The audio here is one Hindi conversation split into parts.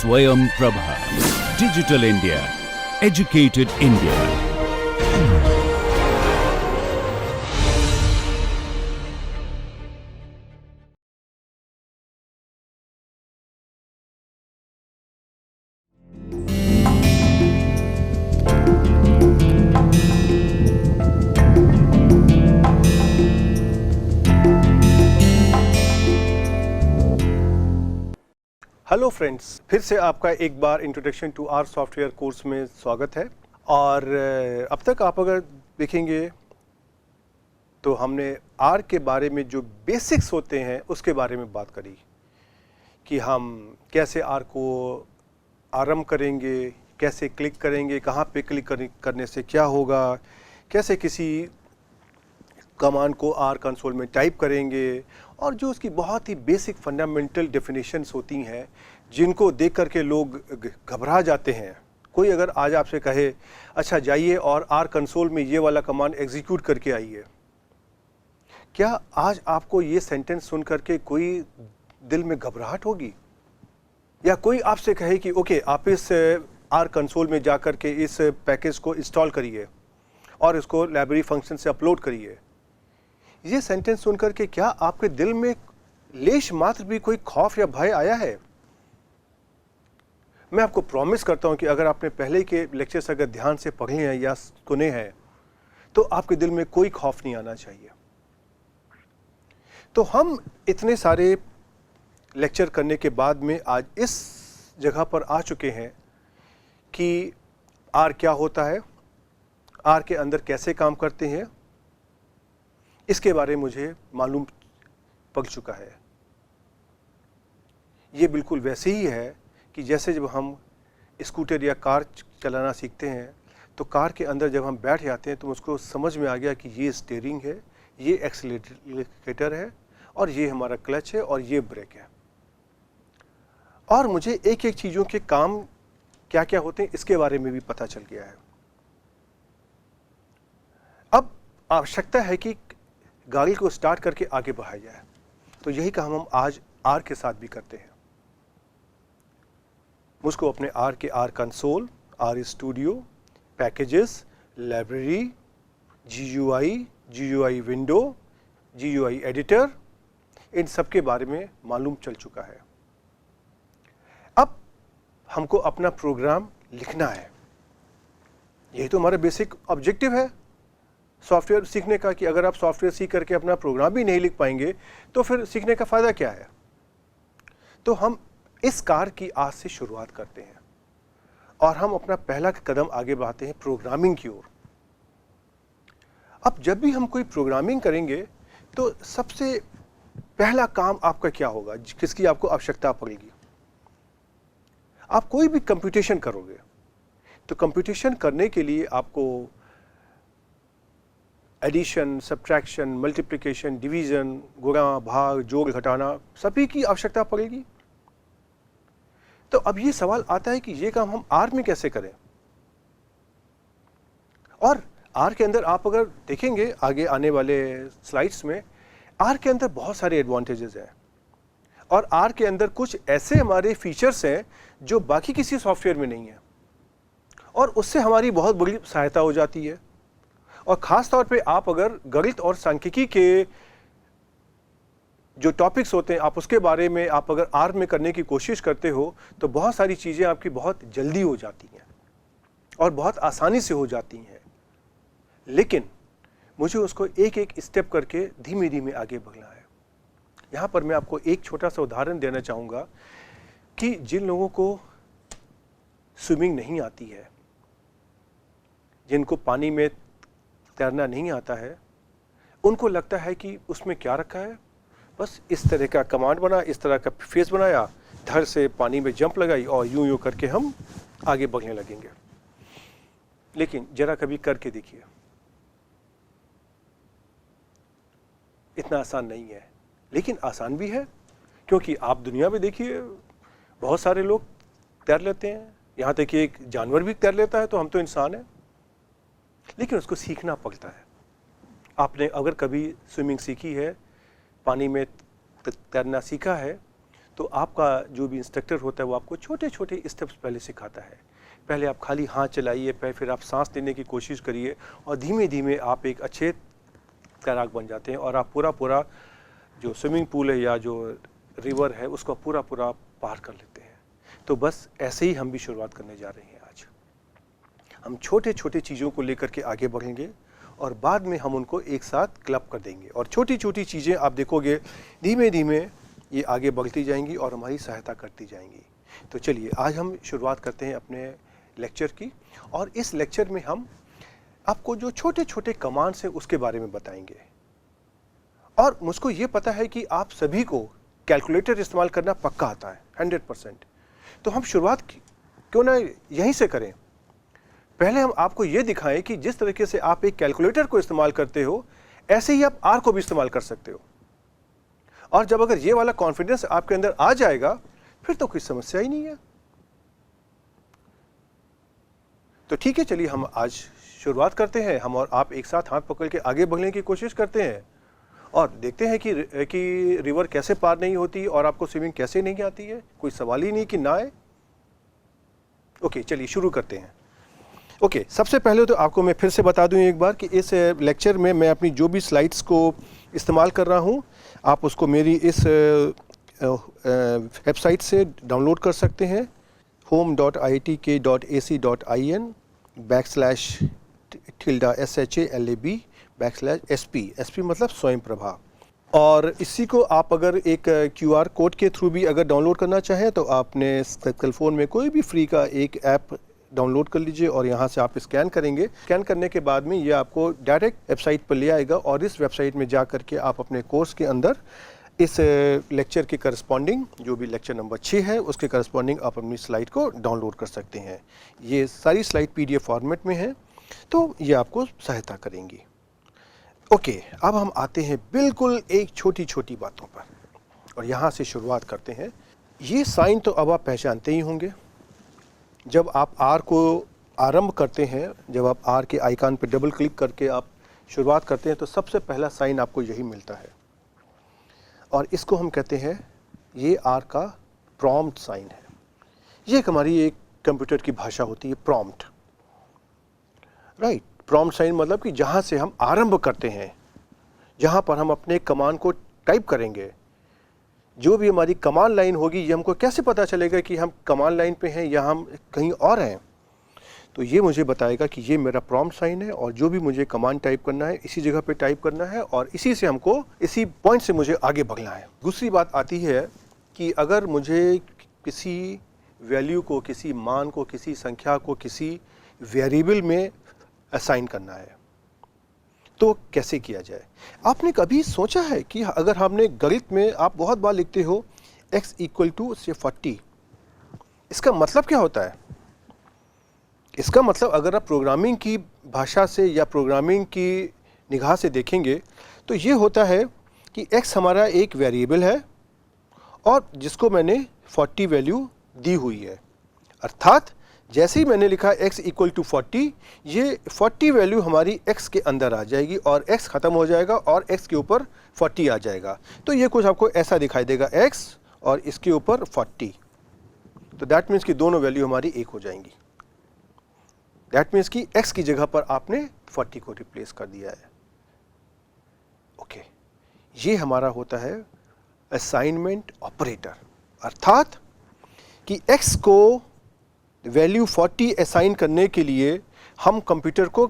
Swayam Prabha. Digital India. Educated India. Hello friends, फिर से आपका एक बार introduction to R software course में स्वागत है। और अब तक आप अगर देखेंगे तो हमने आर के बारे में जो बेसिक्स होते हैं उसके बारे में बात करी कि हम कैसे आर को आरंभ करेंगे, कैसे क्लिक करेंगे, कहाँ पे क्लिक करने से क्या होगा, कैसे किसी कमांड को आर कंसोल में टाइप करेंगे, और जो उसकी बहुत ही बेसिक फंडामेंटल डेफिनेशंस होती हैं जिनको देख करके लोग घबरा जाते हैं। कोई अगर आज आपसे कहे अच्छा जाइए और आर कंसोल में ये वाला कमांड एग्जीक्यूट करके आइए, क्या आज आपको ये सेंटेंस सुन करके कोई दिल में घबराहट होगी? या कोई आपसे कहे कि ओके आप इस आर कंसोल में जा कर के इस पैकेज को इंस्टॉल करिए और इसको लाइब्रेरी फंक्शन से अपलोड करिए, ये सेंटेंस सुनकर के क्या आपके दिल में लेश मात्र भी कोई खौफ या भय आया है? मैं आपको प्रॉमिस करता हूं कि अगर आपने पहले के लेक्चर्स अगर ध्यान से पढ़े हैं या सुने हैं तो आपके दिल में कोई खौफ नहीं आना चाहिए। तो हम इतने सारे लेक्चर करने के बाद में आज इस जगह पर आ चुके हैं कि आर क्या होता है, आर के अंदर कैसे काम करते हैं, इसके बारे में मुझे मालूम पड़ चुका है। ये बिल्कुल वैसे ही है कि जैसे जब हम स्कूटर या कार चलाना सीखते हैं तो कार के अंदर जब हम बैठ जाते हैं तो मुझको समझ में आ गया कि ये स्टीयरिंग है, ये एक्सीलरेटर है और ये हमारा क्लच है और ये ब्रेक है, और मुझे एक एक चीज़ों के काम क्या क्या होते हैं इसके बारे में भी पता चल गया है। अब आवश्यकता है कि गाड़ी को स्टार्ट करके आगे बढ़ाया जाए, तो यही काम हम आज आर के साथ भी करते हैं। मुझको अपने आर के R console, R studio, packages, library, GUI window, GUI editor, इन सब के बारे में मालूम चल चुका है। अब हमको अपना प्रोग्राम लिखना है। यही तो हमारा बेसिक ऑब्जेक्टिव है सॉफ्टवेयर सीखने का, कि अगर आप सॉफ्टवेयर सीख करके अपना प्रोग्राम भी नहीं लिख पाएंगे तो फिर सीखने का फ़ायदा क्या है? तो हम इस कार की आज से शुरुआत करते हैं और हम अपना पहला कदम आगे बढ़ाते हैं प्रोग्रामिंग की ओर। अब जब भी हम कोई प्रोग्रामिंग करेंगे तो सबसे पहला काम आपका क्या होगा, किसकी आपको आवश्यकता पड़ेगी? आप कोई भी कंप्यूटेशन करोगे तो कंप्यूटेशन करने के लिए आपको एडिशन, सब्ट्रैक्शन, मल्टीप्लिकेशन, डिवीज़न, गुणा, भाग, जोड़, घटाना, सभी की आवश्यकता पड़ेगी। तो अब ये सवाल आता है कि ये काम हम आर में कैसे करें? और आर के अंदर आप अगर देखेंगे आगे आने वाले स्लाइड्स में, आर के अंदर बहुत सारे एडवांटेजेस हैं और आर के अंदर कुछ ऐसे हमारे फीचर्स हैं जो बाकी किसी सॉफ्टवेयर में नहीं है, और उससे हमारी बहुत बड़ी सहायता हो जाती है। और ख़ास तौर पे आप अगर गणित और सांख्यिकी के जो टॉपिक्स होते हैं आप उसके बारे में आप अगर आर में करने की कोशिश करते हो तो बहुत सारी चीज़ें आपकी बहुत जल्दी हो जाती हैं और बहुत आसानी से हो जाती हैं। लेकिन मुझे उसको एक एक स्टेप करके धीमे धीमे आगे बढ़ना है। यहाँ पर मैं आपको एक छोटा सा उदाहरण देना चाहूँगा कि जिन लोगों को स्विमिंग नहीं आती है, जिनको पानी में तैरना नहीं आता है, उनको लगता है कि उसमें क्या रखा है, बस इस तरह का कमांड बना, इस तरह का फेस बनाया, धड़ से पानी में जंप लगाई और यूं यूं करके हम आगे बढ़ने लगेंगे। लेकिन जरा कभी करके देखिए, इतना आसान नहीं है, लेकिन आसान भी है, क्योंकि आप दुनिया में देखिए बहुत सारे लोग तैर लेते हैं, यहाँ तक कि एक जानवर भी तैर लेता है, तो हम तो इंसान हैं। लेकिन उसको सीखना पड़ता है। आपने अगर कभी स्विमिंग सीखी है, पानी में तैरना सीखा है, तो आपका जो भी इंस्ट्रक्टर होता है वो आपको छोटे छोटे स्टेप्स पहले सिखाता है। पहले आप खाली हाथ चलाइए, फिर आप सांस लेने की कोशिश करिए और धीमे धीमे आप एक अच्छे तैराक बन जाते हैं और आप पूरा जो स्विमिंग पूल है या जो रिवर है उसको पूरा पार कर लेते हैं। तो बस ऐसे ही हम भी शुरुआत करने जा रहे हैं। आज हम छोटे छोटे चीज़ों को लेकर के आगे बढ़ेंगे और बाद में हम उनको एक साथ क्लब कर देंगे और छोटी छोटी चीज़ें आप देखोगे धीमे धीमे ये आगे बढ़ती जाएंगी और हमारी सहायता करती जाएंगी। तो चलिए आज हम शुरुआत करते हैं अपने लेक्चर की और इस लेक्चर में हम आपको जो छोटे छोटे कमांड्स हैं उसके बारे में बताएंगे। और मुझको ये पता है कि आप सभी को कैलकुलेटर इस्तेमाल करना पक्का आता है 100%। तो हम शुरुआत क्यों ना यहीं से करें। पहले हम आपको ये दिखाएं कि जिस तरीके से आप एक कैलकुलेटर को इस्तेमाल करते हो ऐसे ही आप आर को भी इस्तेमाल कर सकते हो। और जब अगर ये वाला कॉन्फिडेंस आपके अंदर आ जाएगा फिर तो कोई समस्या ही नहीं है। तो ठीक है, चलिए हम आज शुरुआत करते हैं। हम और आप एक साथ हाथ पकड़ के आगे बढ़ने की कोशिश करते हैं और देखते हैं कि रिवर कैसे पार नहीं होती और आपको स्विमिंग कैसे नहीं आती है। कोई सवाल ही नहीं कि ना आए। ओके, चलिए शुरू करते हैं। ओके, सबसे पहले तो आपको मैं फिर से बता दूं एक बार कि इस लेक्चर में मैं अपनी जो भी स्लाइड्स को इस्तेमाल कर रहा हूं आप उसको मेरी इस वेबसाइट से डाउनलोड कर सकते हैं home.iitk.ac.in/SHALAB/SP मतलब स्वयं प्रभा। और इसी को आप अगर एक QR कोड के थ्रू भी अगर डाउनलोड करना चाहें तो आपने सेल फ़ोन में कोई भी फ्री का एक ऐप डाउनलोड कर लीजिए और यहाँ से आप स्कैन करेंगे। स्कैन करने के बाद में ये आपको डायरेक्ट वेबसाइट पर ले आएगा और इस वेबसाइट में जा करके आप अपने कोर्स के अंदर इस लेक्चर के करस्पॉन्डिंग जो भी लेक्चर नंबर 6 है उसके करस्पॉन्डिंग आप अपनी स्लाइड को डाउनलोड कर सकते हैं। ये सारी स्लाइड PDF फॉर्मेट में है तो ये आपको सहायता करेंगी। ओके, अब हम आते हैं बिल्कुल एक छोटी छोटी बातों पर और यहाँ से शुरुआत करते हैं। ये साइन तो अब आप पहचानते ही होंगे। जब आप आर को आरंभ करते हैं, जब आप आर के आइकन पर डबल क्लिक करके आप शुरुआत करते हैं तो सबसे पहला साइन आपको यही मिलता है और इसको हम कहते हैं, ये आर का प्रॉम्प्ट साइन है। ये एक हमारी एक कंप्यूटर की भाषा होती है, प्रॉम्प्ट। राइट, प्रॉम्प्ट साइन मतलब कि जहाँ से हम आरंभ करते हैं, जहाँ पर हम अपने कमांड को टाइप करेंगे। जो भी हमारी कमांड लाइन होगी ये हमको कैसे पता चलेगा कि हम कमांड लाइन पे हैं या हम कहीं और हैं। तो ये मुझे बताएगा कि ये मेरा प्रॉम्प्ट साइन है और जो भी मुझे कमांड टाइप करना है इसी जगह पे टाइप करना है और इसी से हमको इसी पॉइंट से मुझे आगे बढ़ना है। दूसरी बात आती है कि अगर मुझे किसी वैल्यू को, किसी मान को, किसी संख्या को किसी वेरिएबल में असाइन करना है तो कैसे किया जाए। आपने कभी सोचा है कि अगर हमने गणित में आप बहुत बार लिखते हो x = 40, इसका मतलब क्या होता है? इसका मतलब अगर आप प्रोग्रामिंग की भाषा से या प्रोग्रामिंग की निगाह से देखेंगे तो ये होता है कि x हमारा एक वेरिएबल है और जिसको मैंने 40 वैल्यू दी हुई है। अर्थात जैसे ही मैंने लिखा x = 40, ये 40 वैल्यू हमारी x के अंदर आ जाएगी और x ख़त्म हो जाएगा और x के ऊपर 40 आ जाएगा। तो ये कुछ आपको ऐसा दिखाई देगा, x और इसके ऊपर 40। तो दैट मीन्स कि दोनों वैल्यू हमारी एक हो जाएंगी। दैट मीन्स कि x की जगह पर आपने 40 को रिप्लेस कर दिया है। ओके, ये हमारा होता है असाइनमेंट ऑपरेटर। अर्थात कि x को वैल्यू 40 असाइन करने के लिए हम कंप्यूटर को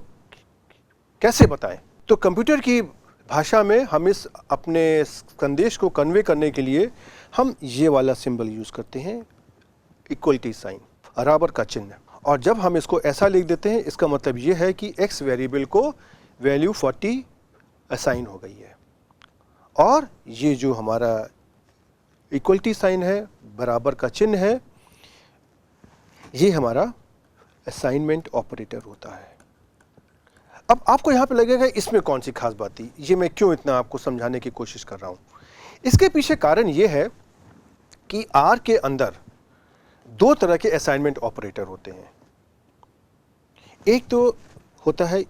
कैसे बताएं। तो कंप्यूटर की भाषा में हम इस अपने संदेश को कन्वे करने के लिए हम ये वाला सिंबल यूज़ करते हैं, इक्वलिटी साइन, बराबर का चिन्ह। और जब हम इसको ऐसा लिख देते हैं इसका मतलब ये है कि x वेरिएबल को वैल्यू 40 असाइन हो गई है और ये जो हमारा इक्वलिटी साइन है, बराबर का चिन्ह है, ये हमारा असाइनमेंट ऑपरेटर होता है। अब आपको यहाँ पे लगेगा इसमें कौन सी खास बात थी, ये मैं क्यों इतना आपको समझाने की कोशिश कर रहा हूँ। इसके पीछे कारण ये है कि आर के अंदर दो तरह के असाइनमेंट ऑपरेटर होते हैं। एक तो होता है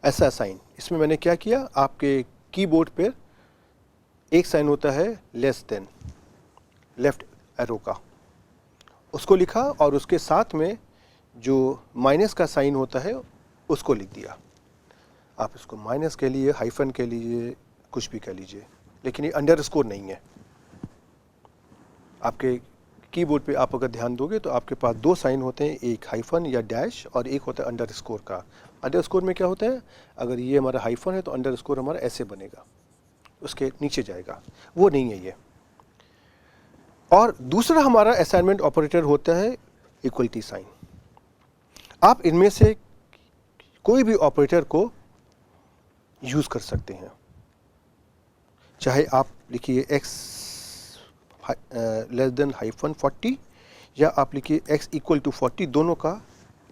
ऐसा असाइन, इसमें मैंने क्या किया, आपके कीबोर्ड पर एक साइन होता है लेस देन, लेफ्ट एरो का, उसको लिखा और उसके साथ में जो माइनस का साइन होता है उसको लिख दिया। आप इसको माइनस कह लीजिए, हाइफन कह लीजिए, कुछ भी कह लीजिए, लेकिन ये अंडरस्कोर नहीं है। आपके कीबोर्ड पे आप अगर ध्यान दोगे तो आपके पास दो साइन होते हैं, एक हाइफन या डैश और एक होता है अंडरस्कोर का। अंडरस्कोर में क्या होता है, अगर ये हमारा हाइफन है तो अंडरस्कोर हमारा ऐसे बनेगा, उसके नीचे जाएगा, वो नहीं है ये। और दूसरा हमारा असाइनमेंट ऑपरेटर होता है इक्वलिटी साइन। आप इनमें से कोई भी ऑपरेटर को यूज कर सकते हैं, चाहे आप लिखिए x लेस देन हाइफन 40 या आप लिखिए x इक्वल टू 40, दोनों का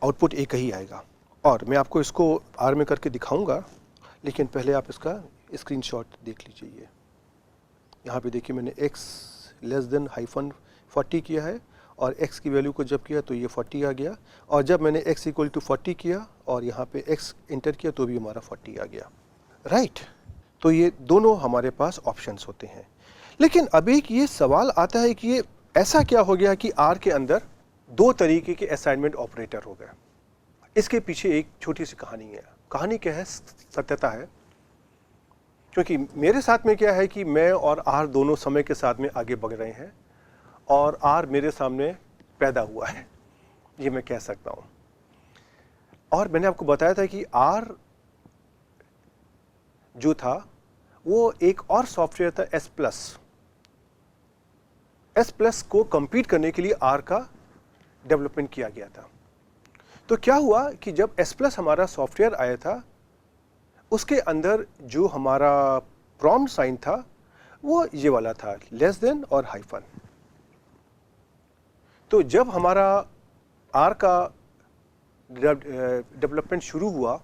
आउटपुट एक ही आएगा। और मैं आपको इसको आर में करके दिखाऊंगा, लेकिन पहले आप इसका स्क्रीनशॉट देख लीजिए। यहाँ पे देखिए मैंने x लेस देन हाइफन 40 किया है और x की वैल्यू को जब किया तो ये 40 आ गया, और जब मैंने x इक्वल टू 40 किया और यहाँ पे x इंटर किया तो भी हमारा 40 आ गया, राइट। तो ये दोनों हमारे पास ऑप्शंस होते हैं। लेकिन अभी ये सवाल आता है कि ये ऐसा क्या हो गया कि आर के अंदर दो तरीके के असाइनमेंट ऑपरेटर हो गए। इसके पीछे एक छोटी सी कहानी है। कहानी क्या है, सत्यता है। क्योंकि मेरे साथ में क्या है कि मैं और आर दोनों समय के साथ में आगे बढ़ रहे हैं और आर मेरे सामने पैदा हुआ है, ये मैं कह सकता हूँ। और मैंने आपको बताया था कि आर जो था वो एक और सॉफ्टवेयर था S प्लस को कंपीट करने के लिए आर का डेवलपमेंट किया गया था। तो क्या हुआ कि जब S प्लस हमारा सॉफ्टवेयर आया था, उसके अंदर जो हमारा प्रॉम्प्ट साइन था वो ये वाला था, लेस देन और हाइफन। तो जब हमारा आर का डेवलपमेंट शुरू हुआ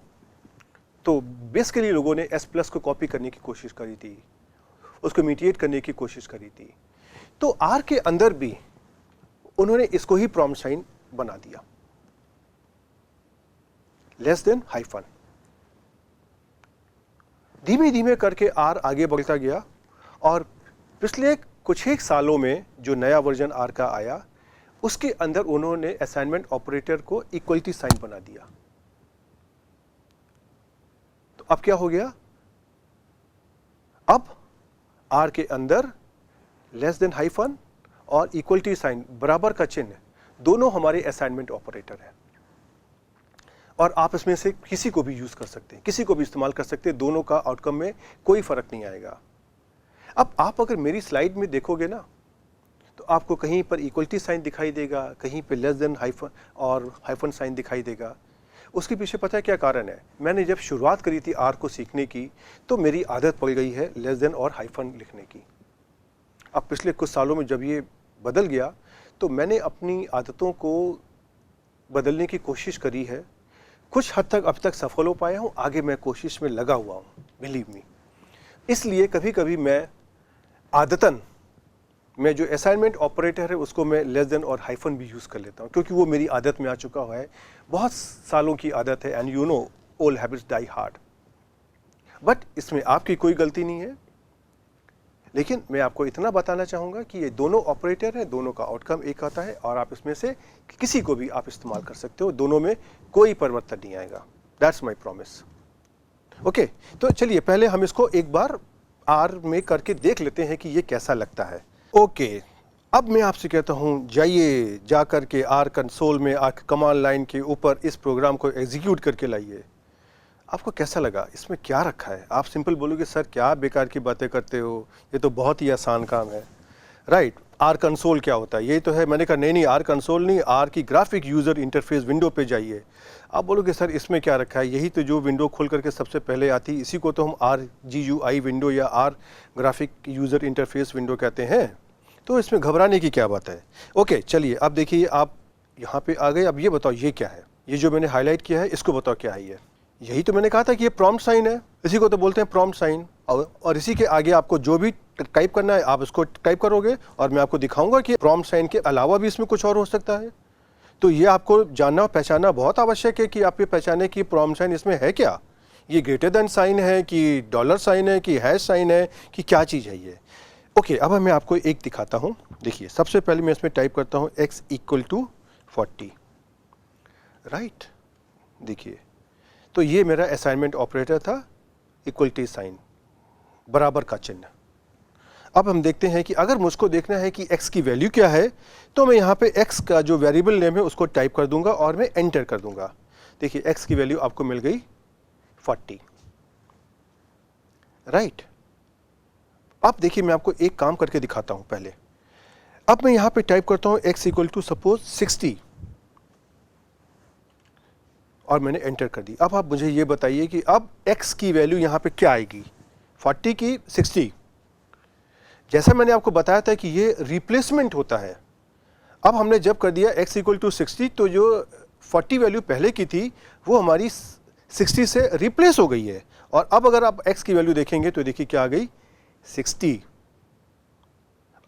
तो बेसिकली लोगों ने S प्लस को कॉपी करने की कोशिश करी थी, उसको इमिटेट करने की कोशिश करी थी। तो आर के अंदर भी उन्होंने इसको ही प्रॉम्प्ट साइन बना दिया, लेस देन हाइफन। धीमे धीमे करके आर आगे बढ़ता गया और पिछले कुछ एक सालों में जो नया वर्जन आर का आया उसके अंदर उन्होंने असाइनमेंट ऑपरेटर को इक्वलिटी साइन बना दिया। तो अब क्या हो गया, अब आर के अंदर लेस देन हाइफन और इक्वलिटी साइन बराबर का चिन्ह दोनों हमारे असाइनमेंट ऑपरेटर हैं। और आप इसमें से किसी को भी यूज कर सकते हैं, किसी को भी इस्तेमाल कर सकते हैं, दोनों का आउटकम में कोई फर्क नहीं आएगा। अब आप अगर मेरी स्लाइड में देखोगे ना तो आपको कहीं पर इक्वलिटी साइन दिखाई देगा, कहीं पे लेस देन हाइफन और हाइफन साइन दिखाई देगा। उसके पीछे पता है क्या कारण है? मैंने जब शुरुआत करी थी आर को सीखने की तो मेरी आदत पड़ गई है लेस देन और हाइफन लिखने की। अब पिछले कुछ सालों में जब ये बदल गया तो मैंने अपनी आदतों को बदलने की कोशिश करी है। कुछ हद तक अब तक सफल हो पाया हूँ, आगे मैं कोशिश में लगा हुआ हूँ, बिलीव मी। इसलिए कभी कभी मैं आदतन मैं जो असाइनमेंट ऑपरेटर है उसको मैं लेस देन और हाइफन भी यूज़ कर लेता हूँ, क्योंकि वो मेरी आदत में आ चुका हुआ है, बहुत सालों की आदत है। And you know old habits die hard. But इसमें आपकी कोई गलती नहीं है। लेकिन मैं आपको इतना बताना चाहूँगा कि ये दोनों ऑपरेटर हैं, दोनों का आउटकम एक आता है और आप इसमें से किसी को भी आप इस्तेमाल कर सकते हो, दोनों में कोई परिवर्तन नहीं आएगा। That's my promise. ओके, तो चलिए पहले हम इसको एक बार आर में करके देख लेते हैं कि ये कैसा लगता है। ओके, अब मैं आपसे कहता हूँ जाइए जा कर के आर कंसोल में कमांड लाइन के ऊपर इस प्रोग्राम को एग्जीक्यूट करके लाइए। आपको कैसा लगा? इसमें क्या रखा है? आप सिंपल बोलोगे सर क्या बेकार की बातें करते हो, ये तो बहुत ही आसान काम है, राइट। आर कंसोल क्या होता है? ये तो है। मैंने कहा नहीं, आर कंसोल नहीं, आर की ग्राफिक यूज़र इंटरफेस विंडो पे जाइए। आप बोलोगे सर इसमें क्या रखा है? यही तो जो विंडो खोल करके सबसे पहले आती, इसी को तो हम RGUI विंडो या R graphic user interface window कहते हैं। तो इसमें घबराने की क्या बात है? ओके, चलिए अब देखिए आप यहाँ पे आ गए। अब ये बताओ ये क्या है? ये जो मैंने हाईलाइट किया है इसको बताओ क्या है ये? यही तो मैंने कहा था कि ये प्रॉम्प्ट साइन है, इसी को तो बोलते हैं प्रॉम्प्ट साइन। और इसी के आगे आपको जो भी टाइप करना है आप इसको टाइप करोगे और मैं आपको दिखाऊंगा कि प्रॉम्प्ट साइन के अलावा भी इसमें कुछ और हो सकता है। तो ये आपको जानना पहचानना बहुत आवश्यक है कि आप ये पहचाने कि प्रॉम्प्ट साइन इसमें है क्या, ये ग्रेटर देन साइन है कि डॉलर साइन है कि हैश साइन है कि क्या चीज़ है ये। ओके, अब मैं आपको एक दिखाता हूँ। देखिए, सबसे पहले मैं इसमें टाइप करता हूँ x इक्वल टू 40, राइट। देखिए, तो ये मेरा असाइनमेंट ऑपरेटर था, इक्वलिटी साइन, बराबर का चिन्ह। अब हम देखते हैं कि अगर मुझको देखना है कि x की वैल्यू क्या है, तो मैं यहाँ पे x का जो वेरिएबल नेम है उसको टाइप कर दूंगा और मैं एंटर कर दूंगा। देखिए, x की वैल्यू आपको मिल गई 40, राइट। अब देखिए, मैं आपको एक काम करके दिखाता हूँ पहले। अब मैं यहाँ पे टाइप करता हूँ x इक्वल टू सपोज 60 और मैंने एंटर कर दी। अब आप मुझे ये बताइए कि अब x की वैल्यू यहाँ पे क्या आएगी, 40 की 60। जैसा मैंने आपको बताया था कि ये रिप्लेसमेंट होता है। अब हमने जब कर दिया x इक्वल टू 60, तो जो 40 वैल्यू पहले की थी वो हमारी 60 से रिप्लेस हो गई है। और अब अगर आप x की वैल्यू देखेंगे तो देखिए क्या आ गई, 60।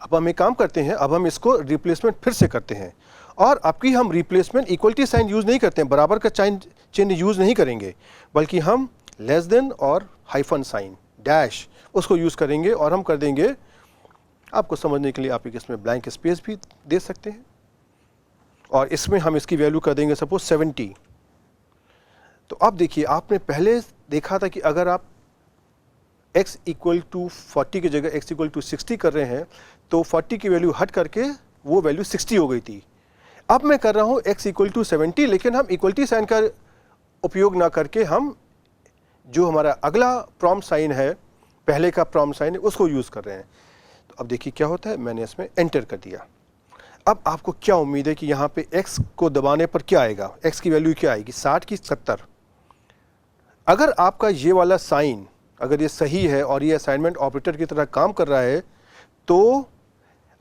अब हम एक काम करते हैं, अब हम इसको रिप्लेसमेंट फिर से करते हैं और आपकी हम रिप्लेसमेंट इक्वलिटी साइन यूज़ नहीं करते हैं, बराबर का चिन्ह यूज़ नहीं करेंगे, बल्कि हम लेस देन और हाइफन साइन डैश उसको यूज़ करेंगे। और हम कर देंगे, आपको समझने के लिए आप एक इसमें ब्लैंक स्पेस भी दे सकते हैं और इसमें हम इसकी वैल्यू कर देंगे सपोज 70। तो अब देखिए, आपने पहले देखा था कि अगर आप x इक्वल टू 40 की जगह x इक्वल टू 60 कर रहे हैं तो 40 की वैल्यू हट करके वो वैल्यू 60 हो गई थी। अब मैं कर रहा हूँ x इक्वल टू 70, लेकिन हम इक्वलिटी साइन का उपयोग ना करके हम जो हमारा अगला प्रॉम्प्ट साइन है, पहले का प्रॉम्प्ट साइन है, उसको यूज़ कर रहे हैं। तो अब देखिए क्या होता है, मैंने इसमें एंटर कर दिया। अब आपको क्या उम्मीद है कि यहाँ पे x को दबाने पर क्या आएगा, x की वैल्यू क्या आएगी, 60 की 70। अगर आपका ये वाला साइन अगर ये सही है और ये असाइनमेंट ऑपरेटर की तरह काम कर रहा है, तो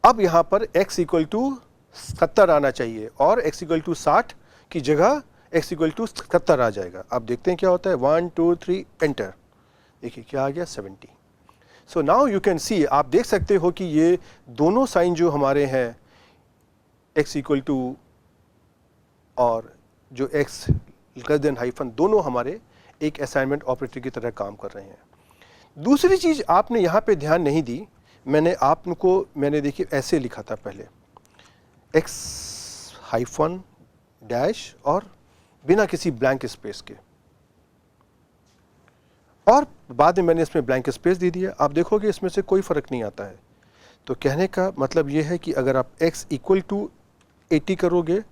अब यहाँ पर x इक्वल टू 70 आना चाहिए और x इक्वल टू 60 की जगह x इक्वल टू 70 आ जाएगा। अब देखते हैं क्या होता है, 1 2 3 एंटर। देखिए क्या आ गया, 70। So now you can see, आप देख सकते हो कि ये दोनों साइन जो हमारे हैं x इक्वल टू और जो x ग्रेटर देन हाइफन, दोनों हमारे एक असाइनमेंट ऑपरेटर की तरह काम कर रहे हैं। दूसरी चीज़ आपने यहाँ पे ध्यान नहीं दी, मैंने देखिए ऐसे लिखा था पहले, x हाइफन डैश और बिना किसी ब्लैंक स्पेस के, और बाद में मैंने इसमें ब्लैंक स्पेस दे दिया। आप देखोगे इसमें से कोई फ़र्क नहीं आता है। तो कहने का मतलब ये है कि अगर आप x इक्वल टू 80 करोगे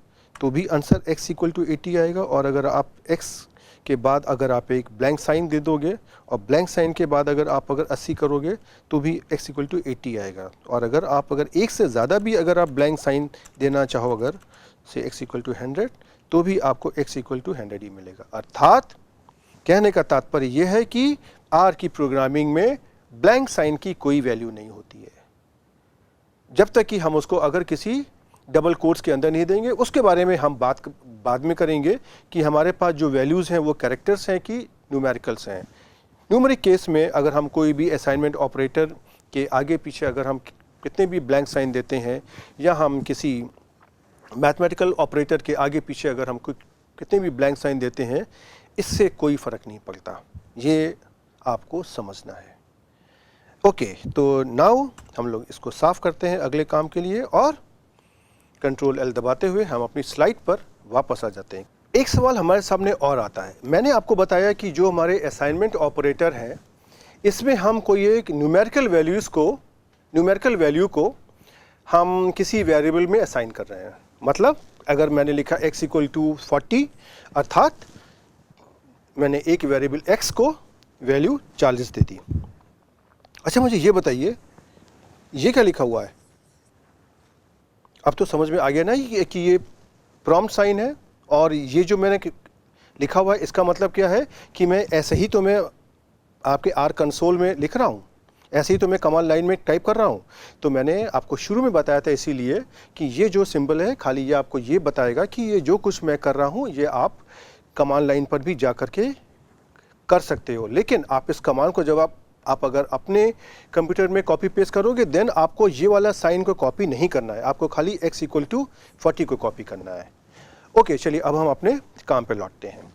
तो भी आंसर x इक्वल टू 80 आएगा, और अगर आप x के बाद अगर आप एक ब्लैंक साइन दे दोगे और ब्लैंक साइन के बाद अगर 80 करोगे तो भी x इक्वल टू 80 आएगा। और अगर एक से ज़्यादा भी अगर आप ब्लैंक साइन देना चाहो, अगर से x इक्वल टू 100, तो भी आपको x इक्वल टू 100 ही मिलेगा। अर्थात कहने का तात्पर्य यह है कि R की प्रोग्रामिंग में ब्लैंक साइन की कोई वैल्यू नहीं होती है, जब तक कि हम उसको अगर किसी डबल कोट्स के अंदर नहीं देंगे। उसके बारे में हम बात बाद में करेंगे कि हमारे पास जो वैल्यूज़ हैं वो कैरेक्टर्स हैं कि न्यूमेरिकल्स हैं। न्यूमेरिक केस में अगर हम कोई भी असाइनमेंट ऑपरेटर के आगे पीछे अगर हम कितने भी ब्लैंक साइन देते हैं, या हम किसी मैथमेटिकल ऑपरेटर के आगे पीछे अगर हम कितने भी ब्लैंक साइन देते हैं, इससे कोई फ़र्क नहीं पड़ता। ये आपको समझना है। ओके, तो नाउ हम लोग इसको साफ़ करते हैं अगले काम के लिए, और कंट्रोल L दबाते हुए हम अपनी स्लाइड पर वापस आ जाते हैं। एक सवाल हमारे सामने और आता है। मैंने आपको बताया कि जो हमारे असाइनमेंट ऑपरेटर हैं, इसमें हम कोई एक न्यूमेरिकल वैल्यू को हम किसी वेरिएबल में असाइन कर रहे हैं। मतलब अगर मैंने लिखा x इक्वल टू 40, अर्थात मैंने एक वेरिएबल x को वैल्यू 40 दे दी। अच्छा, मुझे ये बताइए ये क्या लिखा हुआ है। अब तो समझ में आ गया ना कि ये प्रॉम्प्ट साइन है, और ये जो मैंने लिखा हुआ है इसका मतलब क्या है कि मैं ऐसे ही तो मैं आपके R कंसोल में लिख रहा हूँ, ऐसे ही तो मैं कमांड लाइन में टाइप कर रहा हूँ। तो मैंने आपको शुरू में बताया था इसीलिए कि ये जो सिंबल है खाली ये आपको ये बताएगा कि ये जो कुछ मैं कर रहा हूँ ये आप कमांड लाइन पर भी जा कर के कर सकते हो। लेकिन आप इस कमांड को जब आप अगर अपने कंप्यूटर में कॉपी पेस्ट करोगे, देन आपको ये वाला साइन को कॉपी नहीं करना है, आपको खाली x इक्वल टू 40 को कॉपी करना है। ओके, चलिए अब हम अपने काम पे लौटते हैं।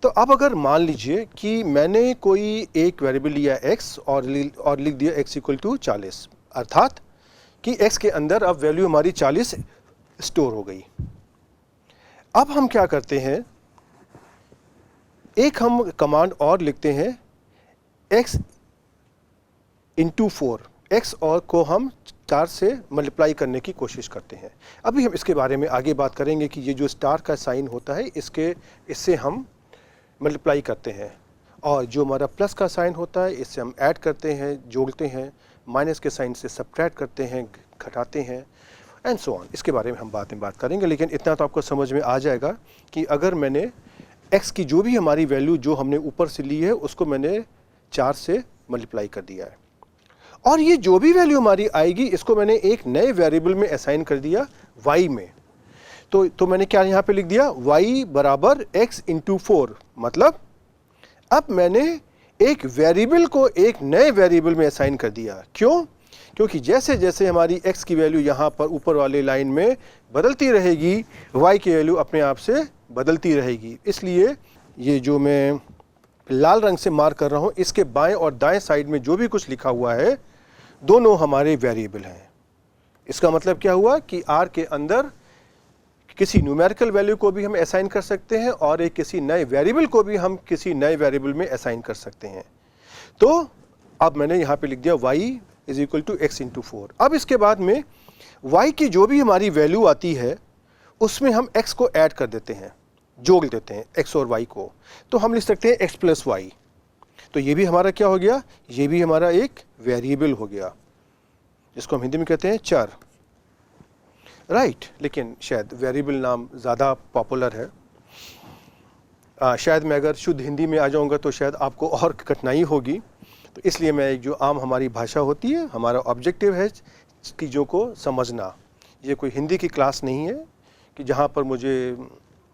तो अब अगर मान लीजिए कि मैंने कोई एक वेरिएबल लिया x और लिख दिया x इक्वल टू 40, अर्थात कि x के अंदर अब वैल्यू हमारी 40 स्टोर हो गई। अब हम क्या करते हैं, एक हम कमांड और लिखते हैं x इंटू 4, x और को हम 4 से मल्टीप्लाई करने की कोशिश करते हैं। अभी हम इसके बारे में आगे बात करेंगे कि ये जो स्टार का साइन होता है इससे हम मल्टीप्लाई करते हैं, और जो हमारा प्लस का साइन होता है इससे हम ऐड करते हैं, जोड़ते हैं, माइनस के साइन से सब्ट्रैक्ट करते हैं, घटाते हैं, एंड सो ऑन। इसके बारे में हम बाद में बात करेंगे, लेकिन इतना तो आपको समझ में आ जाएगा कि अगर मैंने x की जो भी हमारी वैल्यू जो हमने ऊपर से ली है उसको मैंने 4 से मल्टीप्लाई कर दिया है, और ये जो भी वैल्यू हमारी आएगी इसको मैंने एक नए वेरिएबल में असाइन कर दिया y में। तो मैंने क्या यहाँ पे लिख दिया, y बराबर x इंटू 4, मतलब अब मैंने एक वेरिएबल को एक नए वेरिएबल में असाइन कर दिया। क्यों? क्योंकि जैसे जैसे हमारी x की वैल्यू यहाँ पर ऊपर वाले लाइन में बदलती रहेगी, y की वैल्यू अपने आप से बदलती रहेगी। इसलिए ये जो मैं लाल रंग से मार्क कर रहा हूँ, इसके बाएं और दाएं साइड में जो भी कुछ लिखा हुआ है दोनों हमारे वेरिएबल हैं। इसका मतलब क्या हुआ कि r के अंदर किसी न्यूमेरिकल वैल्यू को भी हम असाइन कर सकते हैं और एक किसी नए वेरिएबल को भी हम किसी नए वेरिएबल में असाइन कर सकते हैं। तो अब मैंने यहाँ पे लिख दिया y is equal to x into 4। अब इसके बाद में y की जो भी हमारी वैल्यू आती है उसमें हम x को ऐड कर देते हैं, जोड़ देते हैं x और y को, तो हम लिख सकते हैं x प्लस वाई। तो ये भी हमारा क्या हो गया, ये भी हमारा एक वेरिएबल हो गया जिसको हम हिंदी में कहते हैं चर, राइट। लेकिन शायद वेरिएबल नाम ज़्यादा पॉपुलर है। शायद मैं अगर शुद्ध हिंदी में आ जाऊंगा तो शायद आपको और कठिनाई होगी, तो इसलिए मैं एक जो आम हमारी भाषा होती है, हमारा ऑब्जेक्टिव है चीज़ों को समझना। ये कोई हिंदी की क्लास नहीं है कि जहाँ पर मुझे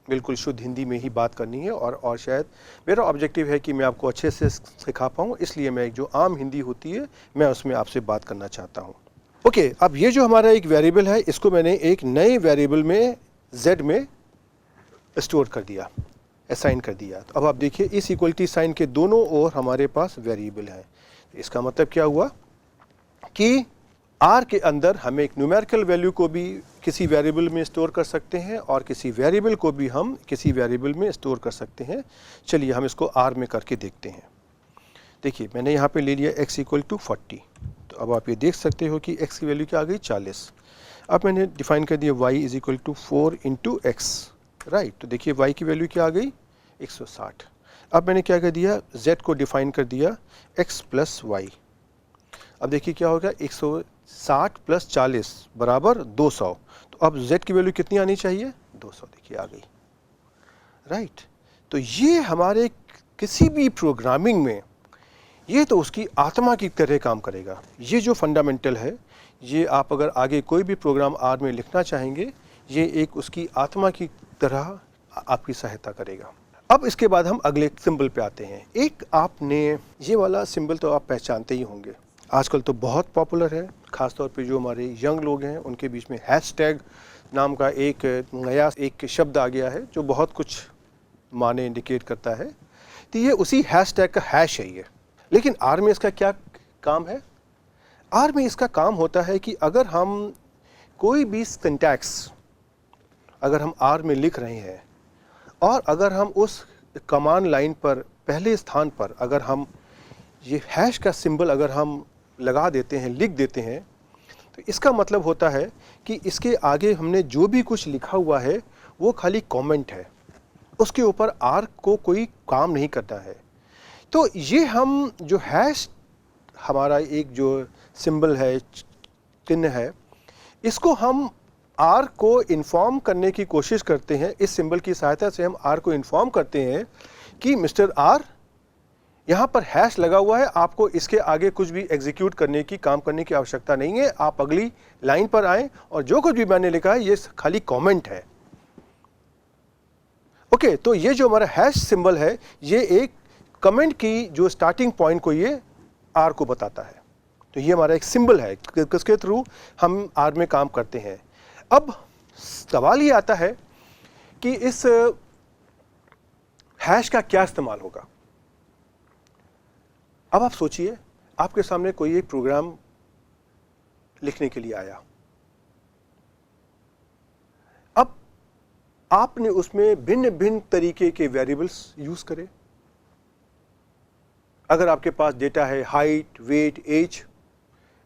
बिल्कुल शुद्ध हिंदी में ही बात करनी है, और शायद मेरा ऑब्जेक्टिव है कि मैं आपको अच्छे से सिखा पाऊँ, इसलिए मैं एक जो आम हिंदी होती है मैं उसमें आपसे बात करना चाहता हूँ। ओके, अब ये जो हमारा एक वेरिएबल है इसको मैंने एक नए वेरिएबल में z में स्टोर कर दिया, असाइन कर दिया। तो अब आप देखिए इस इक्वलिटी साइन के दोनों ओर हमारे पास वेरिएबल है। इसका मतलब क्या हुआ कि r के अंदर हम एक न्यूमेरिकल वैल्यू को भी किसी वेरिएबल में स्टोर कर सकते हैं और किसी वेरिएबल को भी हम किसी वेरिएबल में स्टोर कर सकते हैं। चलिए हम इसको r में करके देखते हैं। देखिए मैंने यहाँ पे ले लिया x इक्वल टू 40, तो अब आप ये देख सकते हो कि x की वैल्यू क्या आ गई 40। अब मैंने डिफाइन कर दिया y is equal to 4 into x, right. तो देखिए y की वैल्यू क्या आ गई 160। अब मैंने क्या कर दिया, z को डिफाइन कर दिया x प्लस वाई। अब देखिए क्या होगा, 160 प्लस 40 बराबर 200। तो अब z की वैल्यू कितनी आनी चाहिए, 200। देखिए आ गई, राइट। तो ये हमारे किसी भी प्रोग्रामिंग में ये तो उसकी आत्मा की तरह काम करेगा। ये जो फंडामेंटल है, ये आप अगर आगे कोई भी प्रोग्राम आर में लिखना चाहेंगे, ये एक उसकी आत्मा की तरह आपकी सहायता करेगा। अब इसके बाद हम अगले सिंबल पे आते हैं। एक आपने ये वाला सिंबल तो आप पहचानते ही होंगे, आजकल तो बहुत पॉपुलर है, ख़ासतौर पे जो हमारे यंग लोग हैं उनके बीच में हैशटैग नाम का एक नया एक शब्द आ गया है जो बहुत कुछ माने इंडिकेट करता है। तो ये उसी हैशटैग का हैश है ये। लेकिन आर में इसका क्या काम है? आर में इसका काम होता है कि अगर हम कोई भी सिंटैक्स अगर हम आर में लिख रहे हैं और अगर हम उस कमांड लाइन पर पहले स्थान पर अगर हम ये हैश का सिंबल अगर हम लगा देते हैं, लिख देते हैं, तो इसका मतलब होता है कि इसके आगे हमने जो भी कुछ लिखा हुआ है वो खाली कमेंट है, उसके ऊपर आर को कोई काम नहीं करता है। तो ये हम जो हैश हमारा एक जो सिंबल है, चिन्ह है, इसको हम आर को इन्फॉर्म करने की कोशिश करते हैं। इस सिंबल की सहायता से हम आर को इन्फॉर्म करते हैं कि मिस्टर आर, यहाँ पर हैश लगा हुआ है, आपको इसके आगे कुछ भी एग्जीक्यूट करने की, काम करने की आवश्यकता नहीं है। आप अगली लाइन पर आएं और जो कुछ भी मैंने लिखा है ये खाली कमेंट है। ओके, तो ये जो हमारा हैश सिंबल है ये एक कमेंट की जो स्टार्टिंग पॉइंट को ये आर को बताता है। तो ये हमारा एक सिंबल है किसके थ्रू हम आर में काम करते हैं। अब सवाल ये आता है कि इस हैश का क्या इस्तेमाल होगा। अब आप सोचिए, आपके सामने कोई एक प्रोग्राम लिखने के लिए आया, अब आपने उसमें भिन्न भिन्न तरीके के वेरिएबल्स यूज करे। अगर आपके पास डेटा है हाइट, वेट, एज,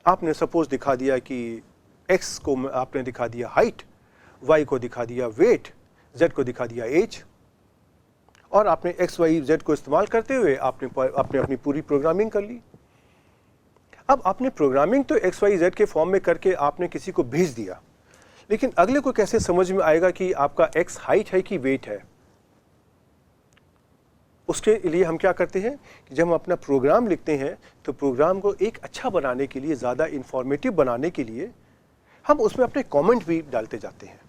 आपने सपोज दिखा दिया कि x को आपने दिखा दिया हाइट, y को दिखा दिया वेट, z को दिखा दिया एज, और आपने x, y, z को इस्तेमाल करते हुए आपने अपनी पूरी प्रोग्रामिंग कर ली। अब आपने प्रोग्रामिंग तो x, y, z के फॉर्म में करके आपने किसी को भेज दिया, लेकिन अगले को कैसे समझ में आएगा कि आपका x हाइट है कि वेट है। उसके लिए हम क्या करते हैं कि जब हम अपना प्रोग्राम लिखते हैं तो प्रोग्राम को एक अच्छा बनाने के लिए, ज़्यादा इंफॉर्मेटिव बनाने के लिए हम उसमें अपने कमेंट भी डालते जाते हैं।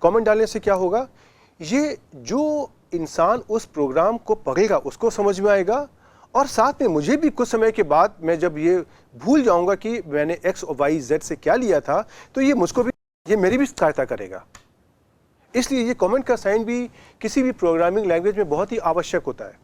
कमेंट डालने से क्या होगा, ये जो इंसान उस प्रोग्राम को पढ़ेगा उसको समझ में आएगा, और साथ में मुझे भी कुछ समय के बाद मैं जब ये भूल जाऊंगा कि मैंने x और y, z से क्या लिया था, तो ये मेरी भी सहायता करेगा। इसलिए ये कमेंट का साइन भी किसी भी प्रोग्रामिंग लैंग्वेज में बहुत ही आवश्यक होता है।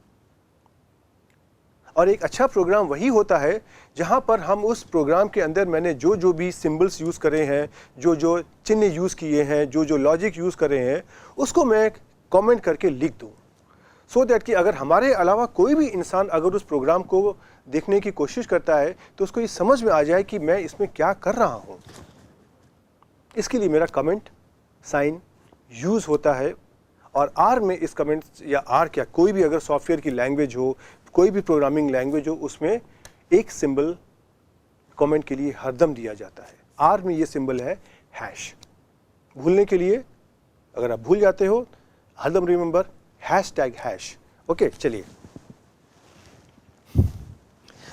और एक अच्छा प्रोग्राम वही होता है जहां पर हम उस प्रोग्राम के अंदर मैंने जो भी सिंबल्स यूज़ करे हैं, जो चिन्ह यूज़ किए हैं, जो लॉजिक यूज़ करे हैं, उसको मैं कमेंट करके लिख दूं, सो दैट कि अगर हमारे अलावा कोई भी इंसान अगर उस प्रोग्राम को देखने की कोशिश करता है तो उसको ये समझ में आ जाए कि मैं इसमें क्या कर रहा हूँ। इसके लिए मेरा कमेंट साइन यूज़ होता है। और आर में इस कमेंट, या आर क्या, कोई भी अगर सॉफ्टवेयर की लैंग्वेज हो, कोई भी प्रोग्रामिंग लैंग्वेज हो, उसमें एक सिंबल कमेंट के लिए हरदम दिया जाता है। आर में ये सिंबल है हैश। भूलने के लिए, अगर आप भूल जाते हो, हरदम रिमेंबर #हैश। ओके, चलिए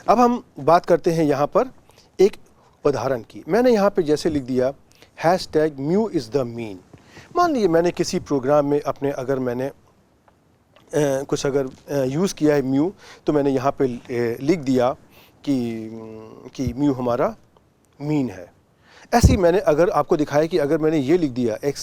अब हम बात करते हैं यहाँ पर एक उदाहरण की। मैंने यहाँ पे जैसे लिख दिया #mu is the mean। मान लीजिए मैंने किसी प्रोग्राम में अपने अगर मैंने कुछ अगर यूज़ किया है म्यू, तो मैंने यहाँ पे लिख दिया कि म्यू हमारा मीन है। ऐसे ही मैंने अगर आपको दिखाया कि अगर मैंने ये लिख दिया x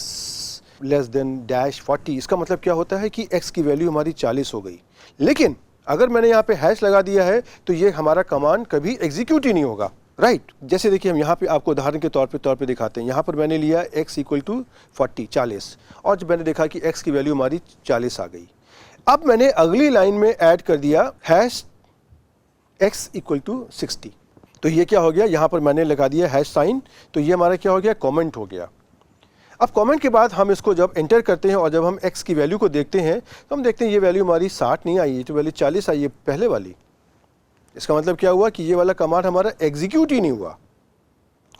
<40, इसका मतलब क्या होता है कि x की वैल्यू हमारी 40 हो गई। लेकिन अगर मैंने यहाँ पे हैश लगा दिया है तो ये हमारा कमांड कभी एग्जीक्यूट ही नहीं होगा, राइट। जैसे देखिए हम यहाँ पे आपको उदाहरण के तौर पे दिखाते हैं। यहाँ पर मैंने लिया x = 40, और जब मैंने देखा कि x की वैल्यू हमारी 40 आ गई, अब मैंने अगली लाइन में ऐड कर दिया x = 60। तो ये क्या हो गया, यहाँ पर मैंने लगा दिया हैश साइन, तो ये हमारा क्या हो गया, कमेंट हो गया। अब कमेंट के बाद हम इसको जब एंटर करते हैं और जब हम x की वैल्यू को देखते हैं तो हम देखते हैं ये वैल्यू हमारी 60 नहीं आई, ये तो वैल्यू 40 आई है पहले वाली। इसका मतलब क्या हुआ कि ये वाला कमांड हमारा एग्जीक्यूट ही नहीं हुआ।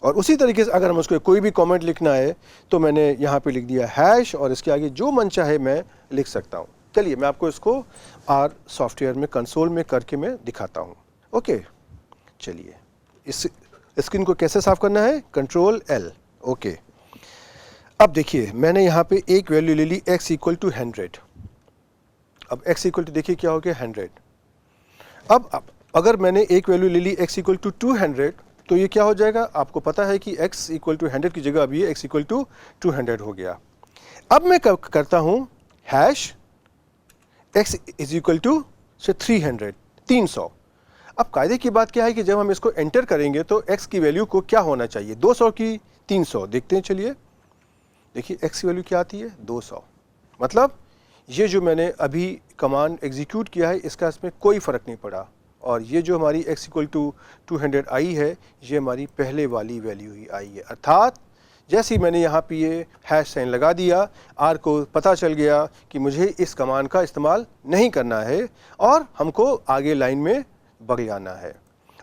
और उसी तरीके से अगर हम उसको कोई भी कमेंट लिखना है तो मैंने यहाँ पे लिख दिया हैश, और इसके आगे जो मन चाहे मैं लिख सकता हूँ। चलिए मैं आपको इसको आर सॉफ्टवेयर में कंसोल में करके मैं दिखाता हूँ। ओके, चलिए इस स्क्रीन को कैसे साफ करना है, Ctrl+L। ओके, अब देखिए मैंने यहाँ पे एक वैल्यू ले ली x = 100। अब x = देखिए क्या हो गया 100। अब अगर मैंने एक वैल्यू ले ली x = 200 तो ये क्या हो जाएगा, आपको पता है कि x = 100 की जगह अभी ये x = 200 हो गया। अब मैं करता हूँ हैश x = 300। अब कायदे की बात क्या है कि जब हम इसको एंटर करेंगे तो x की वैल्यू को क्या होना चाहिए, 200 की 300। देखते हैं, चलिए देखिए x की वैल्यू क्या आती है, 200। मतलब ये जो मैंने अभी कमांड एग्जीक्यूट किया है इसका इसमें कोई फ़र्क नहीं पड़ा, और ये जो हमारी x = 200 आई है ये हमारी पहले वाली वैल्यू ही आई है। अर्थात जैसे ही मैंने यहाँ पे ये हैश साइन लगा दिया, आर को पता चल गया कि मुझे इस कमांड का इस्तेमाल नहीं करना है और हमको आगे लाइन में बढ़ जाना है।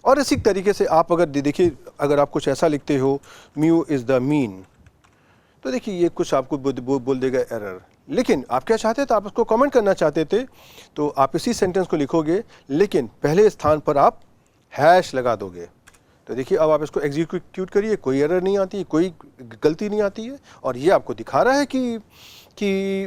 और इसी तरीके से आप अगर देखिए, अगर आप कुछ ऐसा लिखते हो म्यू इज़ द मीन, तो देखिए ये कुछ आपको बोल देगा एरर। लेकिन आप क्या चाहते थे, तो आप उसको कमेंट करना चाहते थे तो आप इसी सेंटेंस को लिखोगे, लेकिन पहले स्थान पर आप हैश लगा दोगे। तो देखिए अब आप इसको एग्जीक्यूट करिए, कोई एरर नहीं आती है, कोई गलती नहीं आती है, और ये आपको दिखा रहा है कि